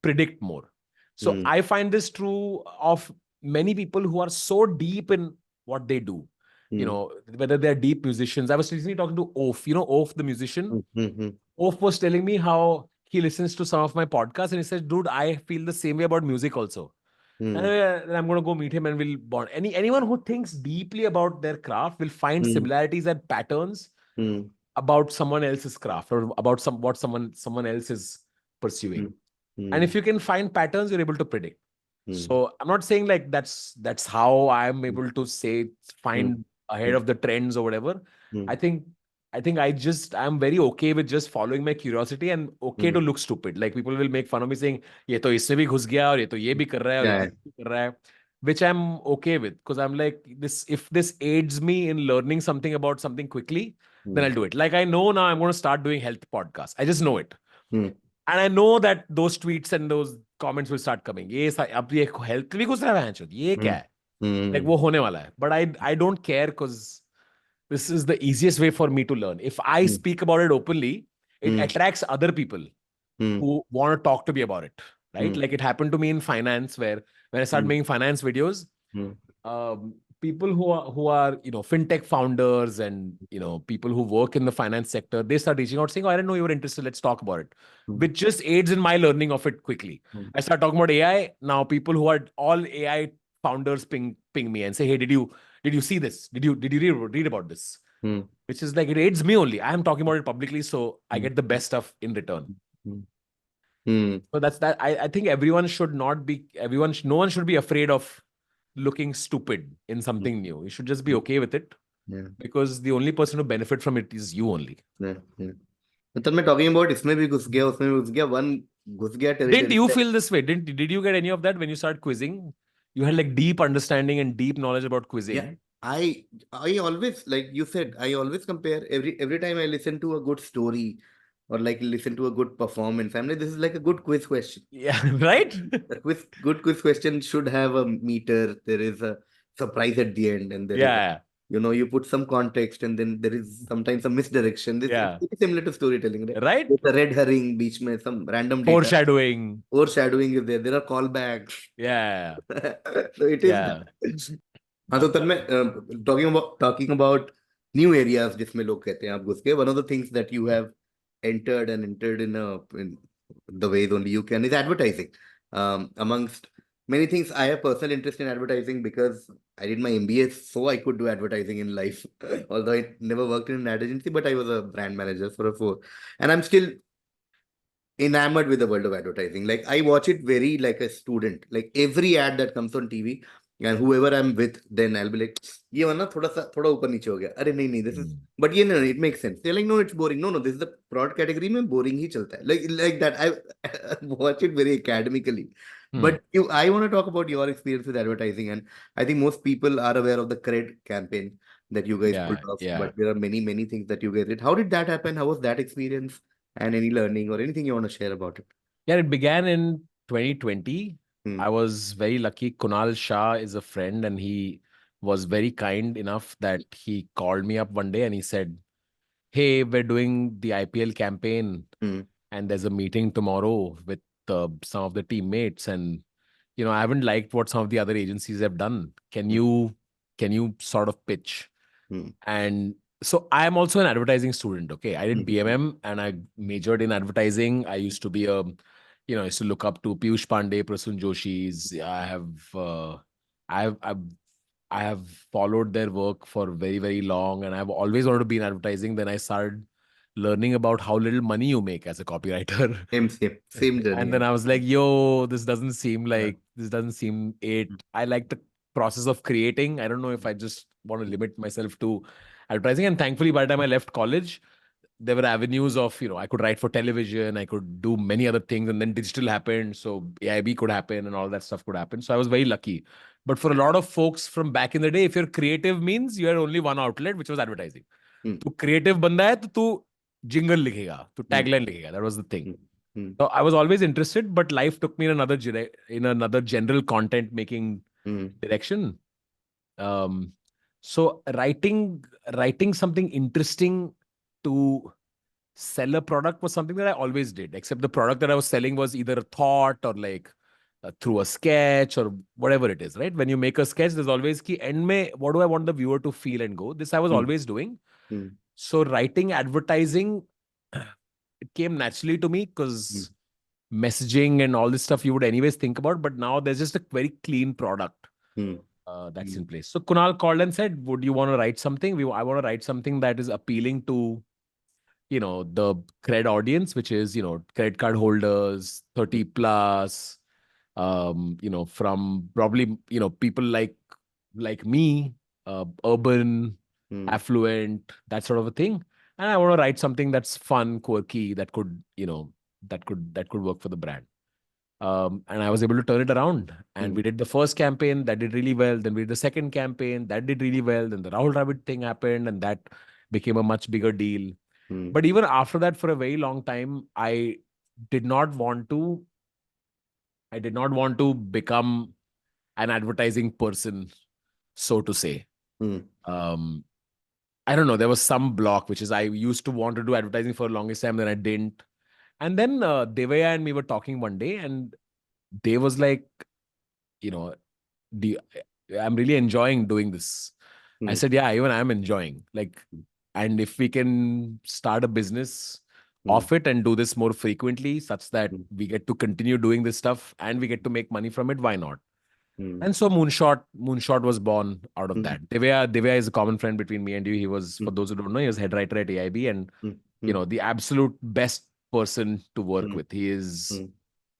predict more. So Hmm. I find this true of many people who are so deep in what they do. Hmm. Whether they're deep musicians. I was recently talking to Oaf, Oaf the musician. Hmm. Hmm. Oaf was telling me how he listens to some of my podcasts and he says, dude, I feel the same way about music also. And Hmm. I'm going to go meet him and we'll bond. Anyone who thinks deeply about their craft will find Hmm. similarities and patterns Hmm. about someone else's craft or about what someone else is Hmm. pursuing. And Hmm. if you can find patterns, you're able to predict. Hmm. So I'm not saying like that's how I'm able to say Hmm. find ahead Hmm. of the trends or whatever. Hmm. I think I'm very okay with just following my curiosity and okay Hmm. to look stupid. Like people will make fun of me saying, ये तो इसमें भी घुस गया और ये तो ये भी कर रहा है और ये तो Yeah. ये भी कर रहा है, which I'm okay with because I'm like this. If this aids me in learning something about something quickly, then Hmm. I'll do it. Like I know now I'm going to start doing health podcasts. I just know it. Hmm. And I know that those tweets and those comments will start coming. ये अब ये health भी घुस रहा है भैंचोद, ये क्या Hmm. है? Like Hmm. वो होने वाला है. But I don't care because this is the easiest way for me to learn. If I Hmm. speak about it openly, it Hmm. attracts other people Hmm. who want to talk to me about it. Right? Hmm. Like it happened to me in finance where when I started Hmm. making finance videos, Hmm. people who are fintech founders and people who work in the finance sector, they start reaching out saying, oh, I didn't know you were interested, let's talk about it, Hmm. which just aids in my learning of it quickly. Hmm. I start talking about AI now. People who are all AI founders ping me and say, hey, did you see this, did you read about this, Hmm. which is like it aids me only. I am talking about it publicly, so I Hmm. get the best stuff in return. Hmm. Hmm. So that's that. I think everyone should not be no one should be afraid of looking stupid in something new. You should just be okay with it Yeah. because the only person who benefit from it is you only. Yeah. Yeah. मतलब मैं talking about इसमें भी घुस गया उसमें भी घुस गया वन घुस गया Didn't टेरिटरी you पे feel this way? Did you get any of that when you started quizzing? You had like deep understanding and deep knowledge about yeah quizzing. I always like you said I always compare every time I listen to a good story or like listen to a good performance I'm like this is like a good quiz question. Yeah, right? A good quiz question should have a meter. There is a surprise at the end, and there is, Yeah, you put some context, and then there is sometimes a misdirection. This it's yeah. very similar to storytelling, right? Right? There's a red herring, beach में some random data, Foreshadowing. foreshadowing is there. There are callbacks. Yeah, So it is yeah. that. हाँ तो तब मैं talking about new areas जिसमें लोग कहते हैं आप घुस गए. One of the things that you have entered in the ways only you can is advertising. Amongst many things, I have personal interest in advertising because I did my MBA so I could do advertising in life. Although I never worked in an ad agency, but I was a brand manager for a four, and I'm still enamored with the world of advertising. Like I watch it very like a student. Like every ad that comes on TV, and whoever I'm with, then I'll be like, ये वाला ना थोड़ा ऊपर नीचे हो गया. अरे नहीं this is Hmm. but ये no it makes sense. They're like no it's boring. No this is the product category में boring ही चलता है. Like that I watch it very academically. Hmm. But I want to talk about your experience with advertising, and I think most people are aware of the cred campaign that you guys pulled Yeah, off. yeah. But there are many things that you guys did. How did that happen? How was that experience? And any learning or anything you want to share about it? Yeah, it began in 2020. Hmm. I was very lucky. Kunal Shah is a friend, and he was very kind enough that he called me up one day and he said, hey, we're doing the IPL campaign, Hmm. and there's a meeting tomorrow with some of the teammates. And, I haven't liked what some of the other agencies have done. Can you sort of pitch? Hmm. And so I am also an advertising student. Okay. I did Hmm. BMM and I majored in advertising. I used to be I used to look up to Piyush Pandey, Prasun Joshi's. I've I have followed their work for very, very long, and I've always wanted to be in advertising. Then I started learning about how little money you make as a copywriter. Same journey. And then Yeah. I was like, yo, Yeah. this doesn't seem it. I like the process of creating. I don't know if I just want to limit myself to advertising. And thankfully, by the time I left college, there were avenues of, I could write for television, I could do many other things, and then digital happened. So AIB could happen and all that stuff could happen. So I was very lucky. But for a lot of folks from back in the day, if you're creative means you had only one outlet, which was advertising. Hmm. तू creative बंदा है तो तू jingle लिखेगा, तू Hmm. tagline लिखेगा. That was the thing. Hmm. Hmm. So I was always interested, but life took me in another general content making Hmm. direction. So writing something interesting to sell a product was something that I always did, except the product that I was selling was either a thought or like through a sketch or whatever it is, right? When you make a sketch, there's always key end mein, what do I want the viewer to feel and go? This I was Hmm. always doing. Hmm. So writing advertising it came naturally to me because messaging and all this stuff you would anyways think about, but now there's just a very clean product that's in place. So Kunal called and said, would you want to write something? I want to write something that is appealing to, the cred audience, which is, credit card holders, 30 plus, from probably, people like me, urban, affluent, that sort of a thing. And I want to write something that's fun, quirky, that could, that could work for the brand. And I was able to turn it around. And we did the first campaign that did really well. Then we did the second campaign that did really well. Then the Rahul Rabbit thing happened, and that became a much bigger deal. But even after that, for a very long time, I did not want to become an advertising person, so to say. I don't know. There was some block, which is I used to want to do advertising for the longest time, then I didn't. And then Devaya and me were talking one day, and Dev was like, you know, I'm really enjoying doing this. I said, yeah, even I'm enjoying. Like, and if we can start a business off it and do this more frequently, such that we get to continue doing this stuff and we get to make money from it, why not? And so Moonshot was born out of that. Devaya is a common friend between me and you. He was, for those who don't know, he was head writer at AIB, and the absolute best person to work with. He is,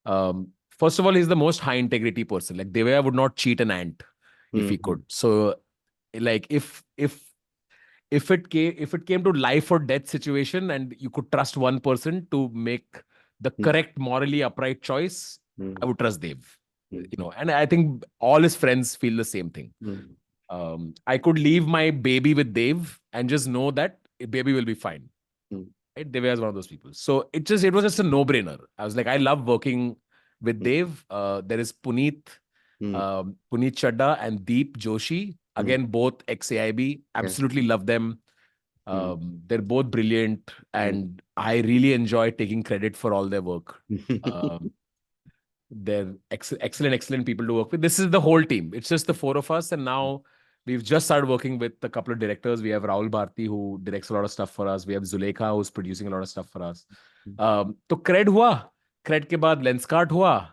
first of all, he's the most high integrity person. Like Devaya would not cheat an ant if he could. So, like if it came to life or death situation, and you could trust one person to make the correct morally upright choice, I would trust Dev. And I think all his friends feel the same thing. I could leave my baby with Dev and just know that baby will be fine. Right? Devya is one of those people. So it was just a no-brainer. I was like, I love working with Dev. There is Puneet Chadda and Deep Joshi. Again, both ex-AIB. Absolutely love them. They're both brilliant, and I really enjoy taking credit for all their work. They're excellent people to work with. This is the whole team. It's just the four of us, and now we've just started working with a couple of directors. We have Rahul Bharti, who directs a lot of stuff for us. We have Zulekha, who's producing a lot of stuff for us. तो cred हुआ, cred के बाद Lenskart हुआ,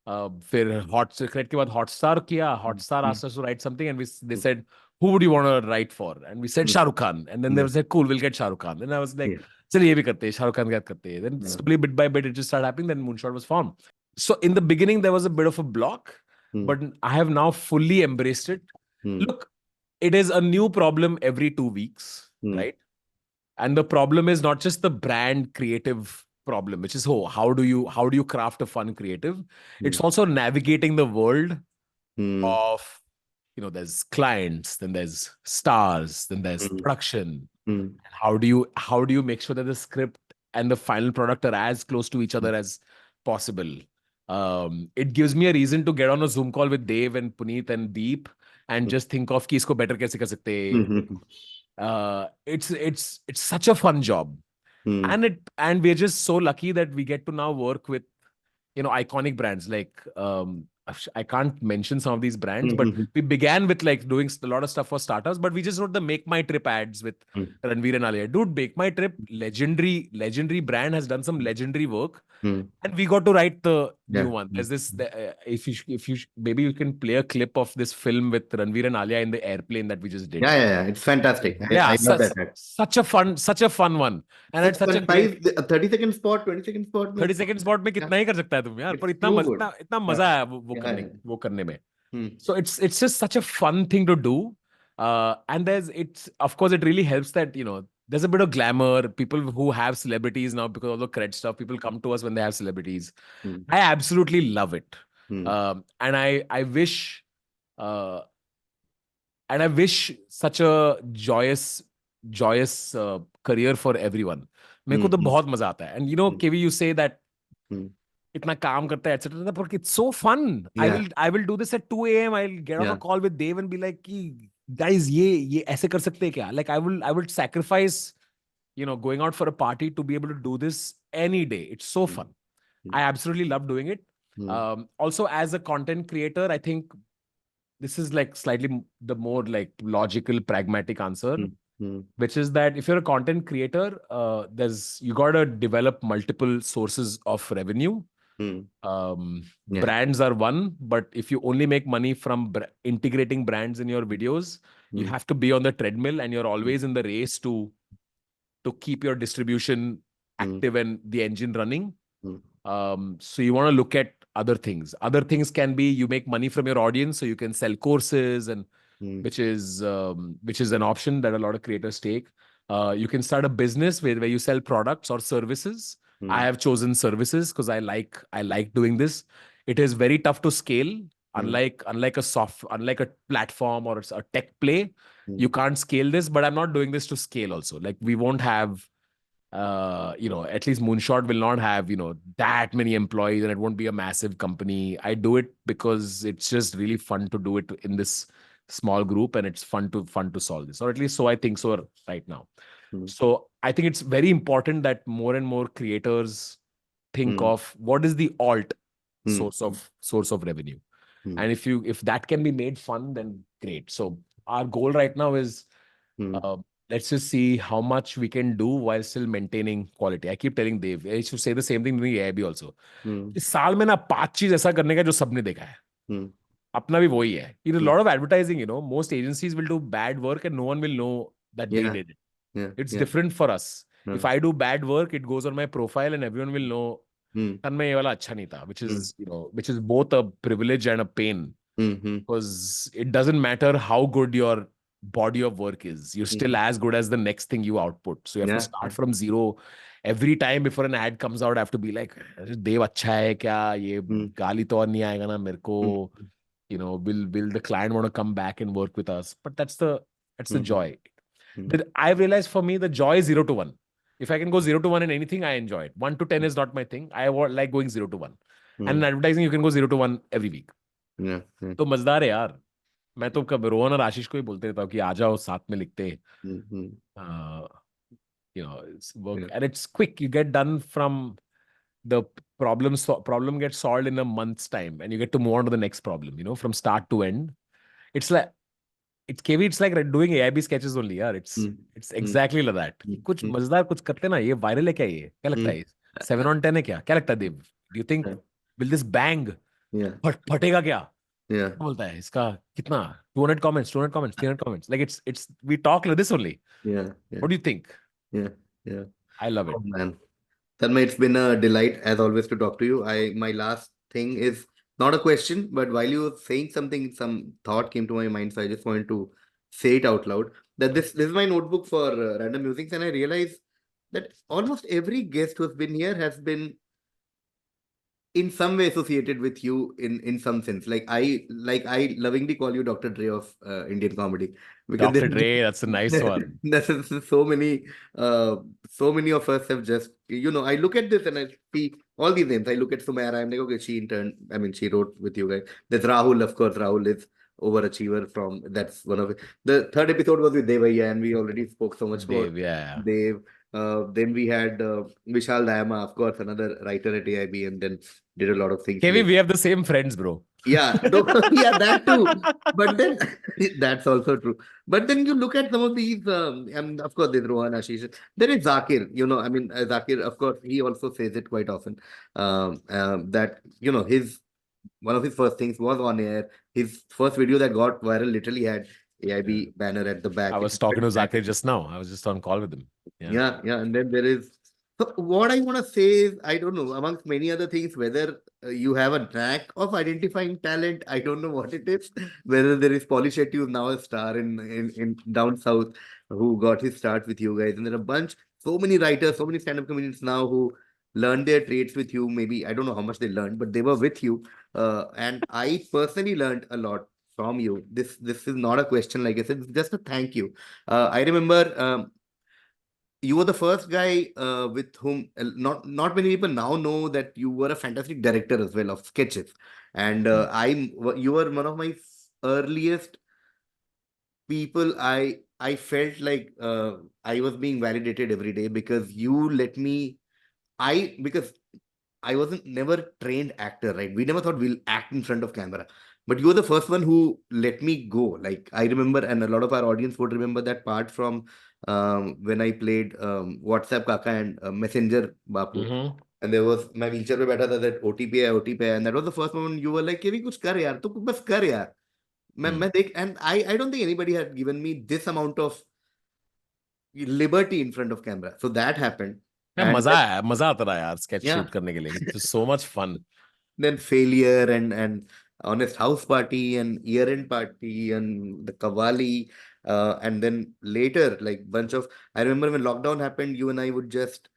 फिर cred के बाद Hotstar किया. Hotstar asked us to write something, and they said, who would you want to write for? And we said Shah Rukh Khan, and then they said, cool, we'll get Shah Rukh Khan. And I was like, चलिए ये भी करते हैं, Shah Rukh Khan के साथ करते हैं. Then slowly, bit by bit, it just started happening. Then Moonshot was formed. So in the beginning, there was a bit of a block, but I have now fully embraced it. Look, it is a new problem every 2 weeks, right? And the problem is not just the brand creative problem, which is how do you craft a fun creative? It's also navigating the world of, there's clients, then there's stars, then there's production. And how do you make sure that the script and the final product are as close to each other as possible? It gives me a reason to get on a Zoom call with Dev and Puneet and Deep and just think of ki isko better kaise kar sakte. It's such a fun job. And we're just so lucky that we get to now work with, iconic brands. Like, I can't mention some of these brands, but we began with like doing a lot of stuff for startups, but we just wrote the Make My Trip ads with Ranveer and Alia. Dude, Make My Trip, legendary brand, has done some legendary work. And we got to write the new one. There's this, if you maybe you can play a clip of this film with Ranveer and Alia in the airplane that we just did. Yeah. It's fantastic. I love that. Such a fun one. And it's such a great 30-second spot, 20-second spot. 30-second spot में कितना ही कर सकता है तुम यार, पर इतना मजा आया वो करने में. So it's just such a fun thing to do. And of course, it really helps that, there's a bit of glamour. People who have celebrities now, because of the cred stuff, people come to us when they have celebrities. I absolutely love it. And I wish such a joyous career for everyone. मेरे को तो बहुत मजा आता है. And KV, you say that इतना काम करता है, etc. But it's so fun. I will do this at 2 a.m. I'll get on a call with Dave and be like, guys, ये ऐसे कर सकते हैं क्या? Like I will sacrifice, going out for a party to be able to do this any day. It's so fun. I absolutely love doing it. Also, as a content creator, I think this is like slightly the more like logical, pragmatic answer. which is that if you're a content creator, you got to develop multiple sources of revenue. Yeah. Brands are one, but if you only make money from integrating brands in your videos, you have to be on the treadmill, and you're always in the race to keep your distribution active and the engine running. So you want to look at other things. Other things can be you make money from your audience, so you can sell courses, and which is an option that a lot of creators take. You can start a business where you sell products or services. I have chosen services because I like doing this. It is very tough to scale. Unlike a platform or a tech play, you can't scale this. But I'm not doing this to scale also. Like we won't have at least Moonshot will not have, that many employees, and it won't be a massive company. I do it because it's just really fun to do it in this small group, and it's fun to solve this, or at least so I think so right now. So I think it's very important that more and more creators think of what is the alt source of revenue. And if that can be made fun, then great. So our goal right now is let's just see how much we can do while still maintaining quality. I keep telling Dave, I should say the same thing to the AB also. इस साल में ना 5 चीज ऐसा करने का जो सबने देखा है. अपना भी वही है. A lot of advertising, most agencies will do bad work and no one will know that they did it. It's different for us. If I do bad work, it goes on my profile and everyone will know Tanmay ये वाला अच्छा नहीं था, which is both a privilege and a pain. Because it doesn't matter how good your body of work is, you're still as good as the next thing you output. So you have to start from zero. Every time before an ad comes out, I have to be like, Dev अच्छा है क्या, ये गाली तो और नहीं आएगा ना मेरे को, will the client want to come back and work with us? But that's the joy. I've realized for me the joy is 0 to 1. If I can go 0 to 1 in anything, I enjoy it. 1 to 10 is not my thing. I like going 0 to 1. And in advertising, you can go 0 to 1 every week. तो मजेदार है यार. मैं तो कब रोहन और आशीष को ही बोलते रहता हूँ कि आ जाओ साथ में लिखते. It's work and it's quick. You get done from the problem gets solved in a month's time, and you get to move on to the next problem. From start to end. It's like it's like doing AIB sketches only. यार. It's exactly like that. कुछ मजेदार कुछ करते ना, ये viral है क्या, ये क्या लगता है, 7 on 10 है क्या क्या लगता है देव? Do you think will this bang? फटेगा क्या? बोलता है इसका कितना 200 comments 300 comments, like it's we talk like this only. What do you think? I love it. Oh, man. Tanmay, it's been a delight as always to talk to you. My last thing is not a question, but while you were saying something, some thought came to my mind, so I just wanted to say it out loud. That this is my notebook for random musings, and I realized that almost every guest who's been here has been in some way associated with you in some sense. Like I lovingly call you Dr. Dre of Indian comedy, because Dr. Dre, that's a nice one. so many of us have just, I look at this and I see all these names. I look at Sumaira, I'm like, okay, she wrote with you guys. There's Rahul, of course. Rahul is overachiever that's one of it. The third episode was with Devaya, and we already spoke so much about Dev. Then we had Vishal Dayama, of course, another writer at AIB, and then did a lot of things. Kevin, we have the same friends, bro. Yeah, that too. But then that's also true. But then you look at some of these, and of course, there's Rohan, Ashish. There is Zakir. Zakir, of course, he also says it quite often. That one of his first things was on air. His first video that got viral literally had AIB banner at the back. I was talking to Zakir just now. I was just on call with him. Yeah. And then there is. So what I want to say is, I don't know, amongst many other things, whether you have a knack of identifying talent. I don't know what it is. Whether there is Pauly Shetty, who's now a star in down south, who got his start with you guys, and there are a bunch, so many writers, so many stand-up comedians now who learned their traits with you. Maybe I don't know how much they learned, but they were with you. And I personally learned a lot from you. This is not a question, like I said, it's just a thank you. I remember. You were the first guy with whom not many people now know that you were a fantastic director as well of sketches, and you were one of my earliest people. I felt like I was being validated every day, because you let me. Because I wasn't never trained actor, right? We never thought we'll act in front of camera. but you were the first one who let me go. Like I remember, and a lot of our audience would remember that part from when I played WhatsApp Kaka and Messenger Bapu. Mm-hmm. And there was मैं wheelchair पे बैठा था that OTP है OTP है, and that was the first moment you were like कि भी कुछ कर यार तू बस कर यार मैं देख, and I don't think anybody had given me this amount of liberty in front of camera, so that happened. And मजा आता था यार sketch yeah, shoot करने के लिए. It was so much fun. then failure and honest house party and year-end party and the Kavali, and then later like bunch of, I remember when lockdown happened, you and I would just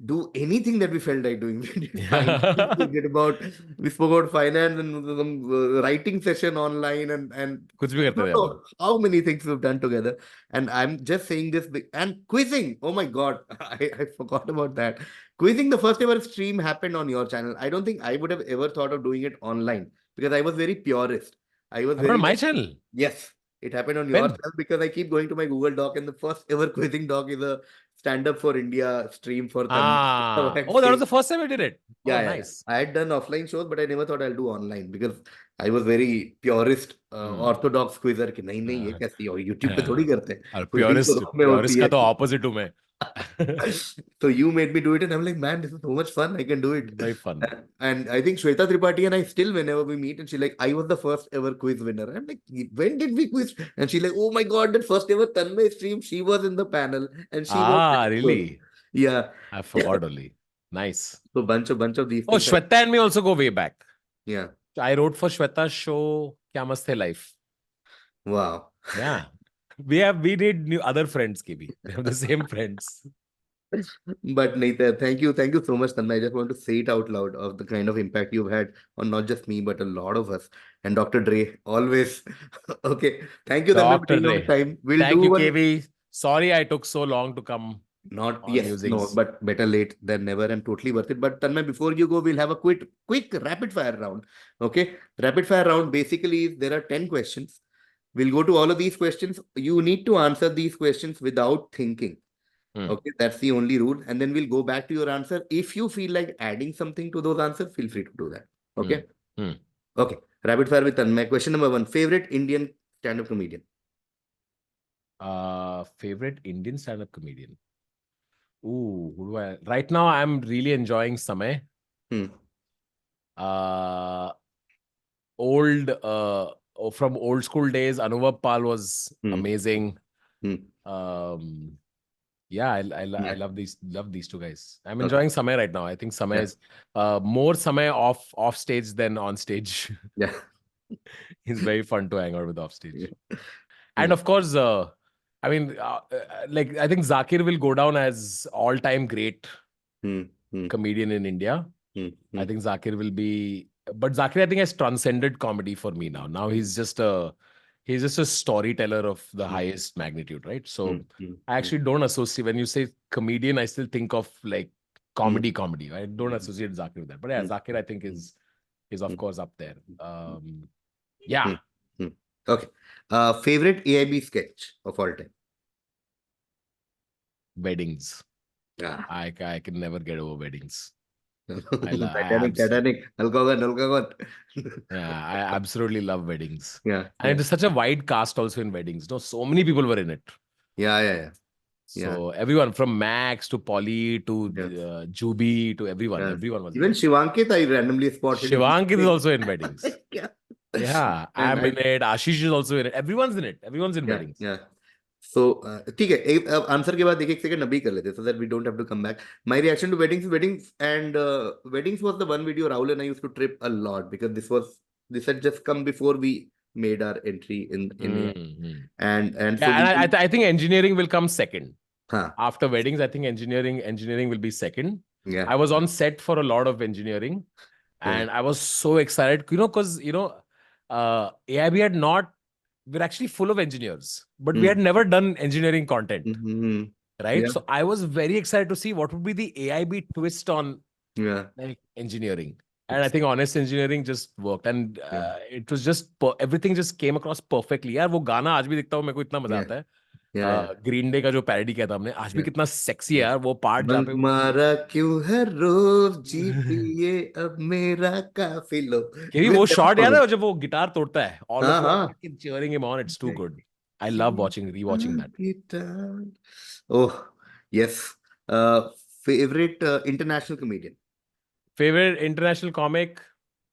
do anything that we felt like doing. We did finance, we spoke about finance and some writing session online, and कुछ भी I करते don't थे अपन. know how many things we've done together. And I'm just saying this and quizzing. Oh my God, I forgot about that. Quizzing, the first ever stream happened on your channel. I don't think I would have ever thought of doing it online because I was very purist. I was Happened on very my like, channel. yes, it happened on your When? channel because I keep going to my Google Doc, and the first ever quizzing doc is a Stand Up for India stream for Tanmays. So Ah. I'm Oh, that was saying, the first time I did it. Oh, yeah. nice. I had done offline shows, but I never thought I'll do online because I was very purist, Hmm. orthodox quizzer कि नहीं नहीं ये हाँ, कैसी हो, YouTube पे थोड़ी हाँ. करते हैं, और quizzing तो room में होती प्योरिस्ट का है. तो ऑपोजिट हूँ मैं. So you made me do it, and I'm like, man, this is so much fun. I can do it. Very fun. And I think Shweta Tripathi and I still, whenever we meet, and she's like, I was the first ever quiz winner. I'm like, when did we quiz? And she's like, oh my God, that first ever Tanmay stream, she was in the panel and she was Ah, very good. really? Yeah. I forgot only. Nice. So bunch of these Oh, things. Shweta and me also go way back. Yeah. I wrote for Shweta's show Kya Mast Hai Life. Wow. Yeah. We need new other friends, KB. We have the same friends. But Neita, thank you so much, Tanmay. I just want to say it out loud of the kind of impact you've had on not just me, but a lot of us. And Dr. Dre, always. Okay. Thank you, Tanmay, for Dr. taking out Dre. the time. We'll do Thank you, one. KB. Sorry I took so long to come Not, on yes, no, Musings. but better late than never and totally worth it. But Tanmay, before you go, we'll have a quick rapid fire round. Okay. Rapid fire round basically is there are 10 questions. We'll go to all of these questions. You need to answer these questions without thinking. Okay, that's the only rule. And then we'll go back to your answer. If you feel like adding something to those answers, feel free to do that. Okay. Okay. Rapid fire with Tanmay. Question number 1. Favorite Indian stand-up comedian? Favorite Indian stand-up comedian? Ooh, who do I... Right now, I'm really enjoying Samay. From old school days, Anubhav Pal was amazing. Yeah, I love these two guys. I'm enjoying Samay right now. I think Samay is more Samay off stage than on stage. Yeah. He's very fun to hang out with off stage. And of course, I mean, I think Zakir will go down as all-time great comedian in India. I think Zakir will be, but Zakir I think has transcended comedy for me now. Now he's just a storyteller of the highest magnitude, right? So I actually don't associate, when you say comedian, I still think of like comedy. I don't associate Zakir with that. But yeah, Zakir I think is of course up there. Yeah. Okay. Favorite AIB sketch of all time? Weddings. Yeah. I can never get over weddings. Titanic. Alcohol. Yeah, I absolutely love weddings. Yeah. And it is such a wide cast also in weddings. No, so many people were in it. Yeah. So everyone from Max to Polly to Juby to everyone. Yeah. Everyone was Even there. Shivankit, I randomly spotted. Shivankit is also in weddings. Yeah. I'm in it. Ashish is also in it. Everyone's in it. Everyone's in weddings. Yeah. So, ठीक है, एक answer के बाद एक second अभी कर लेते, so that we don't have to come back. My reaction to weddings and weddings was the one video Rahul and I used to trip a lot because this had just come before we made our entry in and so I think engineering will come second. Huh. After weddings, I think engineering will be second. Yeah. I was on set for a lot of engineering, and I was so excited, because AIB had not. We're actually full of engineers, but we had never done engineering content, right? Yeah. So I was very excited to see what would be the AIB twist on like engineering. And I think honest engineering just worked, and it was just everything just came across perfectly. यार वो गाना आज भी दिखता हूँ मेरे को इतना मजा आता है. Yeah. ग्रीन डे का जो पैरोडी किया था हमने, आज भी Yeah. कितना सेक्सी है Yeah. यार वो पार्ट जहाँ बंक पे मारा क्यों हर रोज जी पिए अब मेरा काफिलो कि with वो them शॉट याद songs. है जब वो गिटार तोड़ता है, ऑल हाँ ऑफ यू आर हाँ. cheering him on, it's too good. I love watching rewatching that. Guitar. Oh yes. Favorite international comedian. Favorite international comic,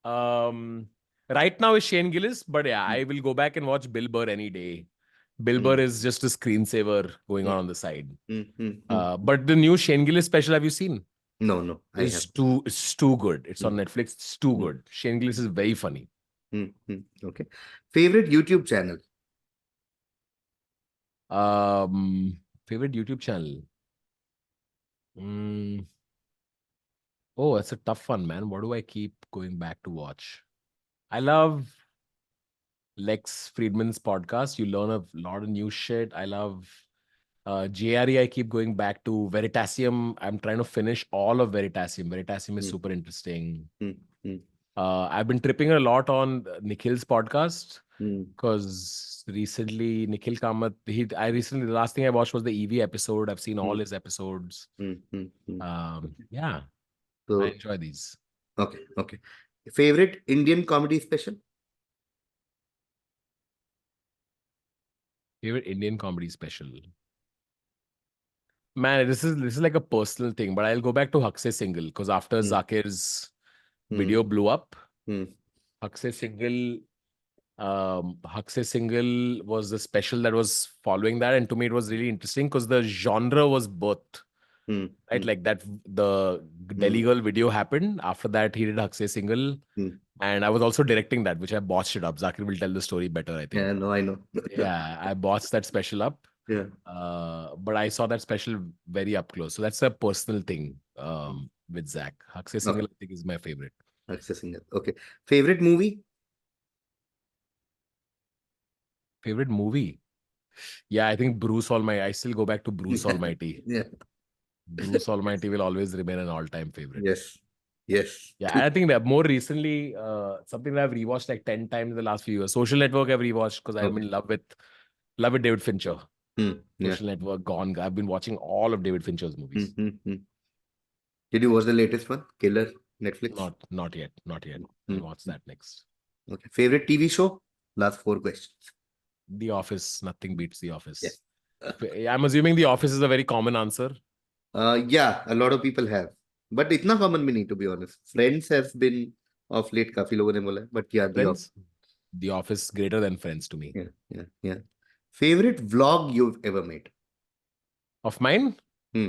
um, right now is Shane Gillis, but yeah, I will go back and watch Bill Burr any day. Bill Burr Mm, is just a screensaver going mm, on the side. mm. But the new Shane Gillis special, have you seen? No, no, I have. It's too good. It's on Mm, Netflix. It's too mm, good. Shane Gillis is very funny. Okay. Favorite YouTube channel. Um, Favorite YouTube channel. Mm, oh, that's a tough one, man. What do I keep going back to watch? I love Lex Friedman's podcast. You learn a lot of new shit. I love JRE. I keep going back to Veritasium. I'm trying to finish all of Veritasium. Veritasium is Mm, super interesting. mm, mm, I've been tripping a lot on Nikhil's podcast mm, because recently Nikhil Kamath, the last thing I watched was the EV episode. I've seen all mm, his episodes. Okay. Yeah, I So, enjoy these. okay, okay. Favorite Indian comedy special? Favorite Indian comedy special. Man, this is like a personal thing, but I'll go back to Hakse Single because after Mm, Zakir's mm, video blew up, mm, Hakse Single, Hakse Single was the special that was following that, and to me it was really interesting because the genre was birthed, mm, right? mm, Like that, the Delhi mm, Girl video happened. After that, he did Hakse Single, mm. and I was also directing that, which I botched it up. Zakir will tell the story better, I think. Yeah, no, I know. Yeah, I botched that special up. Yeah. But I saw that special very up close. So that's a personal thing with Zach. Hakse Single, Okay. I think, is my favorite. Accessing it. Okay. Favorite movie? Favorite movie? Yeah, I think Bruce Almighty. I still go back to Bruce Almighty. Yeah. Bruce Almighty will always remain an all-time favorite. Yes. Yes. Yeah, and I think that more recently, something that I've rewatched like 10 times in the last few years. Social Network I've rewatched because I'm Okay. in love with David Fincher. Yeah. Social Network, Gone. I've been watching all of David Fincher's movies. Did you watch the latest one? Killer, Netflix? Not yet. Not yet. I'll watch that next. Okay. Favorite TV show? Last 4 questions. The Office. Nothing beats The Office. Yeah. I'm assuming The Office is a very common answer. Yeah, a lot of people have. But इतना common भी नहीं, to be honest. Friends has been of late, काफी लोगों ने बोला है. But yeah, The Office. Friends? The Office greater than Friends to me. Yeah. Favorite vlog you've ever made? Of mine? Hmm.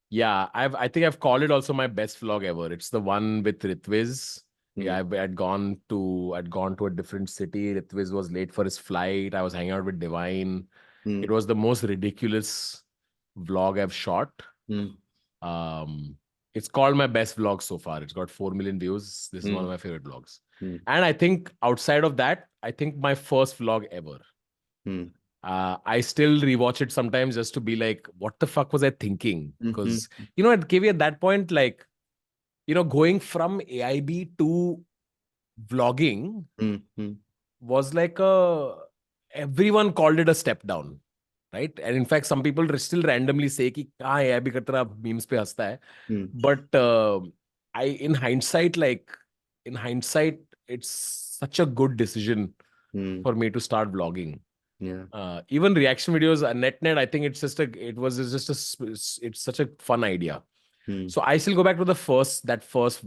Yeah, I think I've called it also my best vlog ever. It's the one with Ritviz. Yeah, I'd gone to a different city. Ritviz was late for his flight. I was hanging out with Divine. It was the most ridiculous vlog I've shot. It's called my best vlog so far. It's got 4 million views. This is one of my favorite vlogs. And I think outside of that, I think my first vlog ever. I still rewatch it sometimes just to be like, what the fuck was I thinking? Because, at KV at that point, like, going from AIB to vlogging was like everyone called it a step down, right? And in fact, some people still randomly say कि कहाँ AIB करता रहा memes पे हंसता है. But in hindsight, it's such a good decision for me to start vlogging. Yeah. Even reaction videos, net, I think it's such a fun idea. So I still go back to that first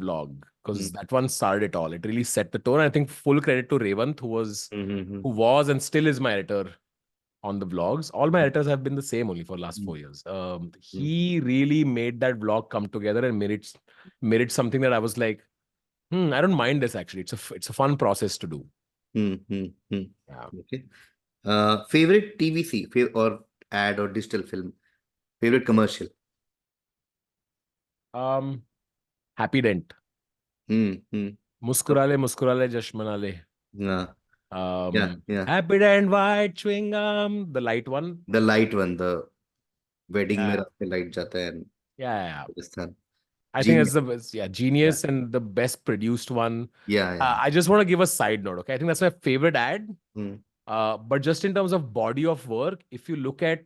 vlog because that one started it all. It really set the tone. I think full credit to Revant, who was and still is my editor on the vlogs. All my editors have been the same only for the last 4 years. He really made that vlog come together and made it something that I was like, I don't mind this actually. It's a fun process to do. Yeah. Okay. Favorite TVC or ad or digital film? Favorite commercial? Happy Dent. Muskurale Jash Manale. Yeah. Happy Dent, white chewing gum, the light one. The light one, the wedding में Yeah. रात में light जाता है. Yeah. Rajasthan. I think Genius. that's the best, genius and the best produced one. Yeah. I just want to give a side note, okay? I think that's my favorite ad. Hmm. But just in terms of body of work, if you look at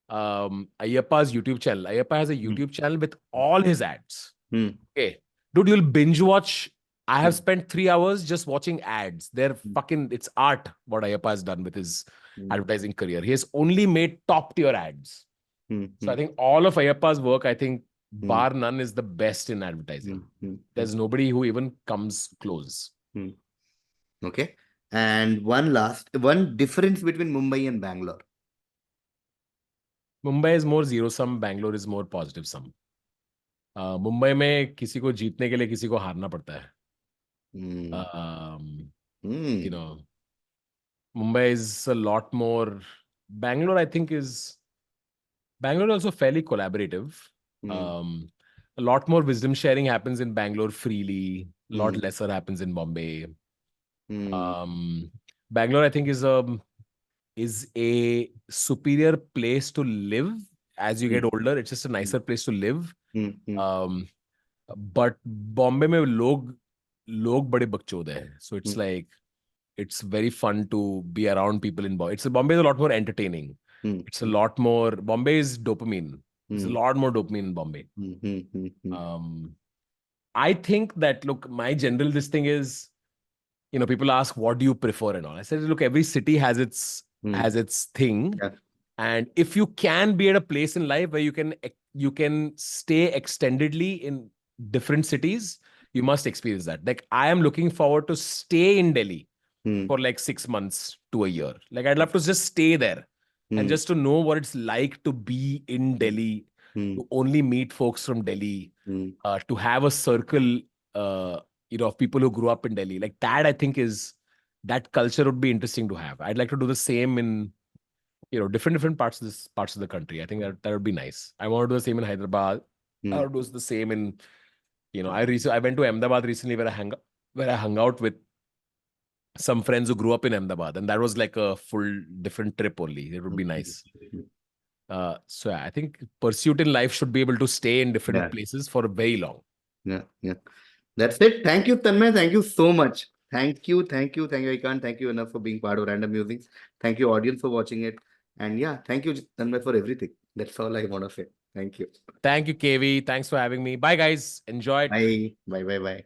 Ayyappa's YouTube channel. Ayyappa has a YouTube channel with all his ads. Hmm. Okay. Dude, you'll binge watch. I have Hmm. spent 3 hours just watching ads. They're Hmm. fucking, it's art what Ayyappa has done with his Hmm. advertising career. He has only made top tier ads. Hmm. So I think all of Ayyappa's work, I think, Hmm. bar none, is the best in advertising. Hmm. There's nobody who even comes close. Hmm. Okay. And one difference between Mumbai and Bangalore. Mumbai is more zero sum, Bangalore is more positive sum. Mumbai में किसी को जीतने के लिए किसी को हारना पड़ता है. Hmm. You Hmm. know, Mumbai is a lot more. Bangalore, I think, is Bangalore also fairly collaborative. Hmm. Um, a lot more wisdom sharing happens in Bangalore freely. A lot Hmm. lesser happens in Bombay. Hmm. Bangalore, I think, is a superior place to live as you Hmm. get older. It's just a nicer place to live. Hmm. Hmm. Um, but Bombay में लोग बड़े बकचोद हैं. So it's Hmm. like it's very fun to be around people in Bombay. Bombay is a lot more entertaining. Hmm. It's a lot more. Bombay is dopamine. It's a Hmm. lot more dopamine in Bombay. Hmm. Hmm. Hmm. Hmm. Um, I think that, look, my general this thing is, people ask what do you prefer and all. I said, look, every city has Hmm. its thing, Yeah. and if you can be at a place in life where you can stay extendedly in different cities, you must experience that. Like, I am looking forward to stay in Delhi Hmm. for like 6 months to a year. Like, I'd love to just stay there and Hmm. just to know what it's like to be in Delhi, Hmm. to only meet folks from Delhi, Hmm. to have a circle, of people who grew up in Delhi. Like that, I think that culture would be interesting to have. I'd like to do the same in, different parts of the country. I think that would be nice. I want to do the same in Hyderabad. I Hmm. want to do the same in, I went to Ahmedabad recently where I hung out with some friends who grew up in Ahmedabad, and that was like a full different trip only. It would be nice. So yeah, I think pursuit in life should be able to stay in different Yeah. places for very long. Yeah. Yeah. That's it. Thank you, Tanmay. Thank you so much. Thank you. Thank you. Thank you. I can't thank you enough for being part of Random Musings. Thank you, audience, for watching it. And yeah, thank you, Tanmay, for everything. That's all I want to say. Thank you. Thank you, KV. Thanks for having me. Bye, guys. Enjoy it. Bye. Bye. Bye. Bye.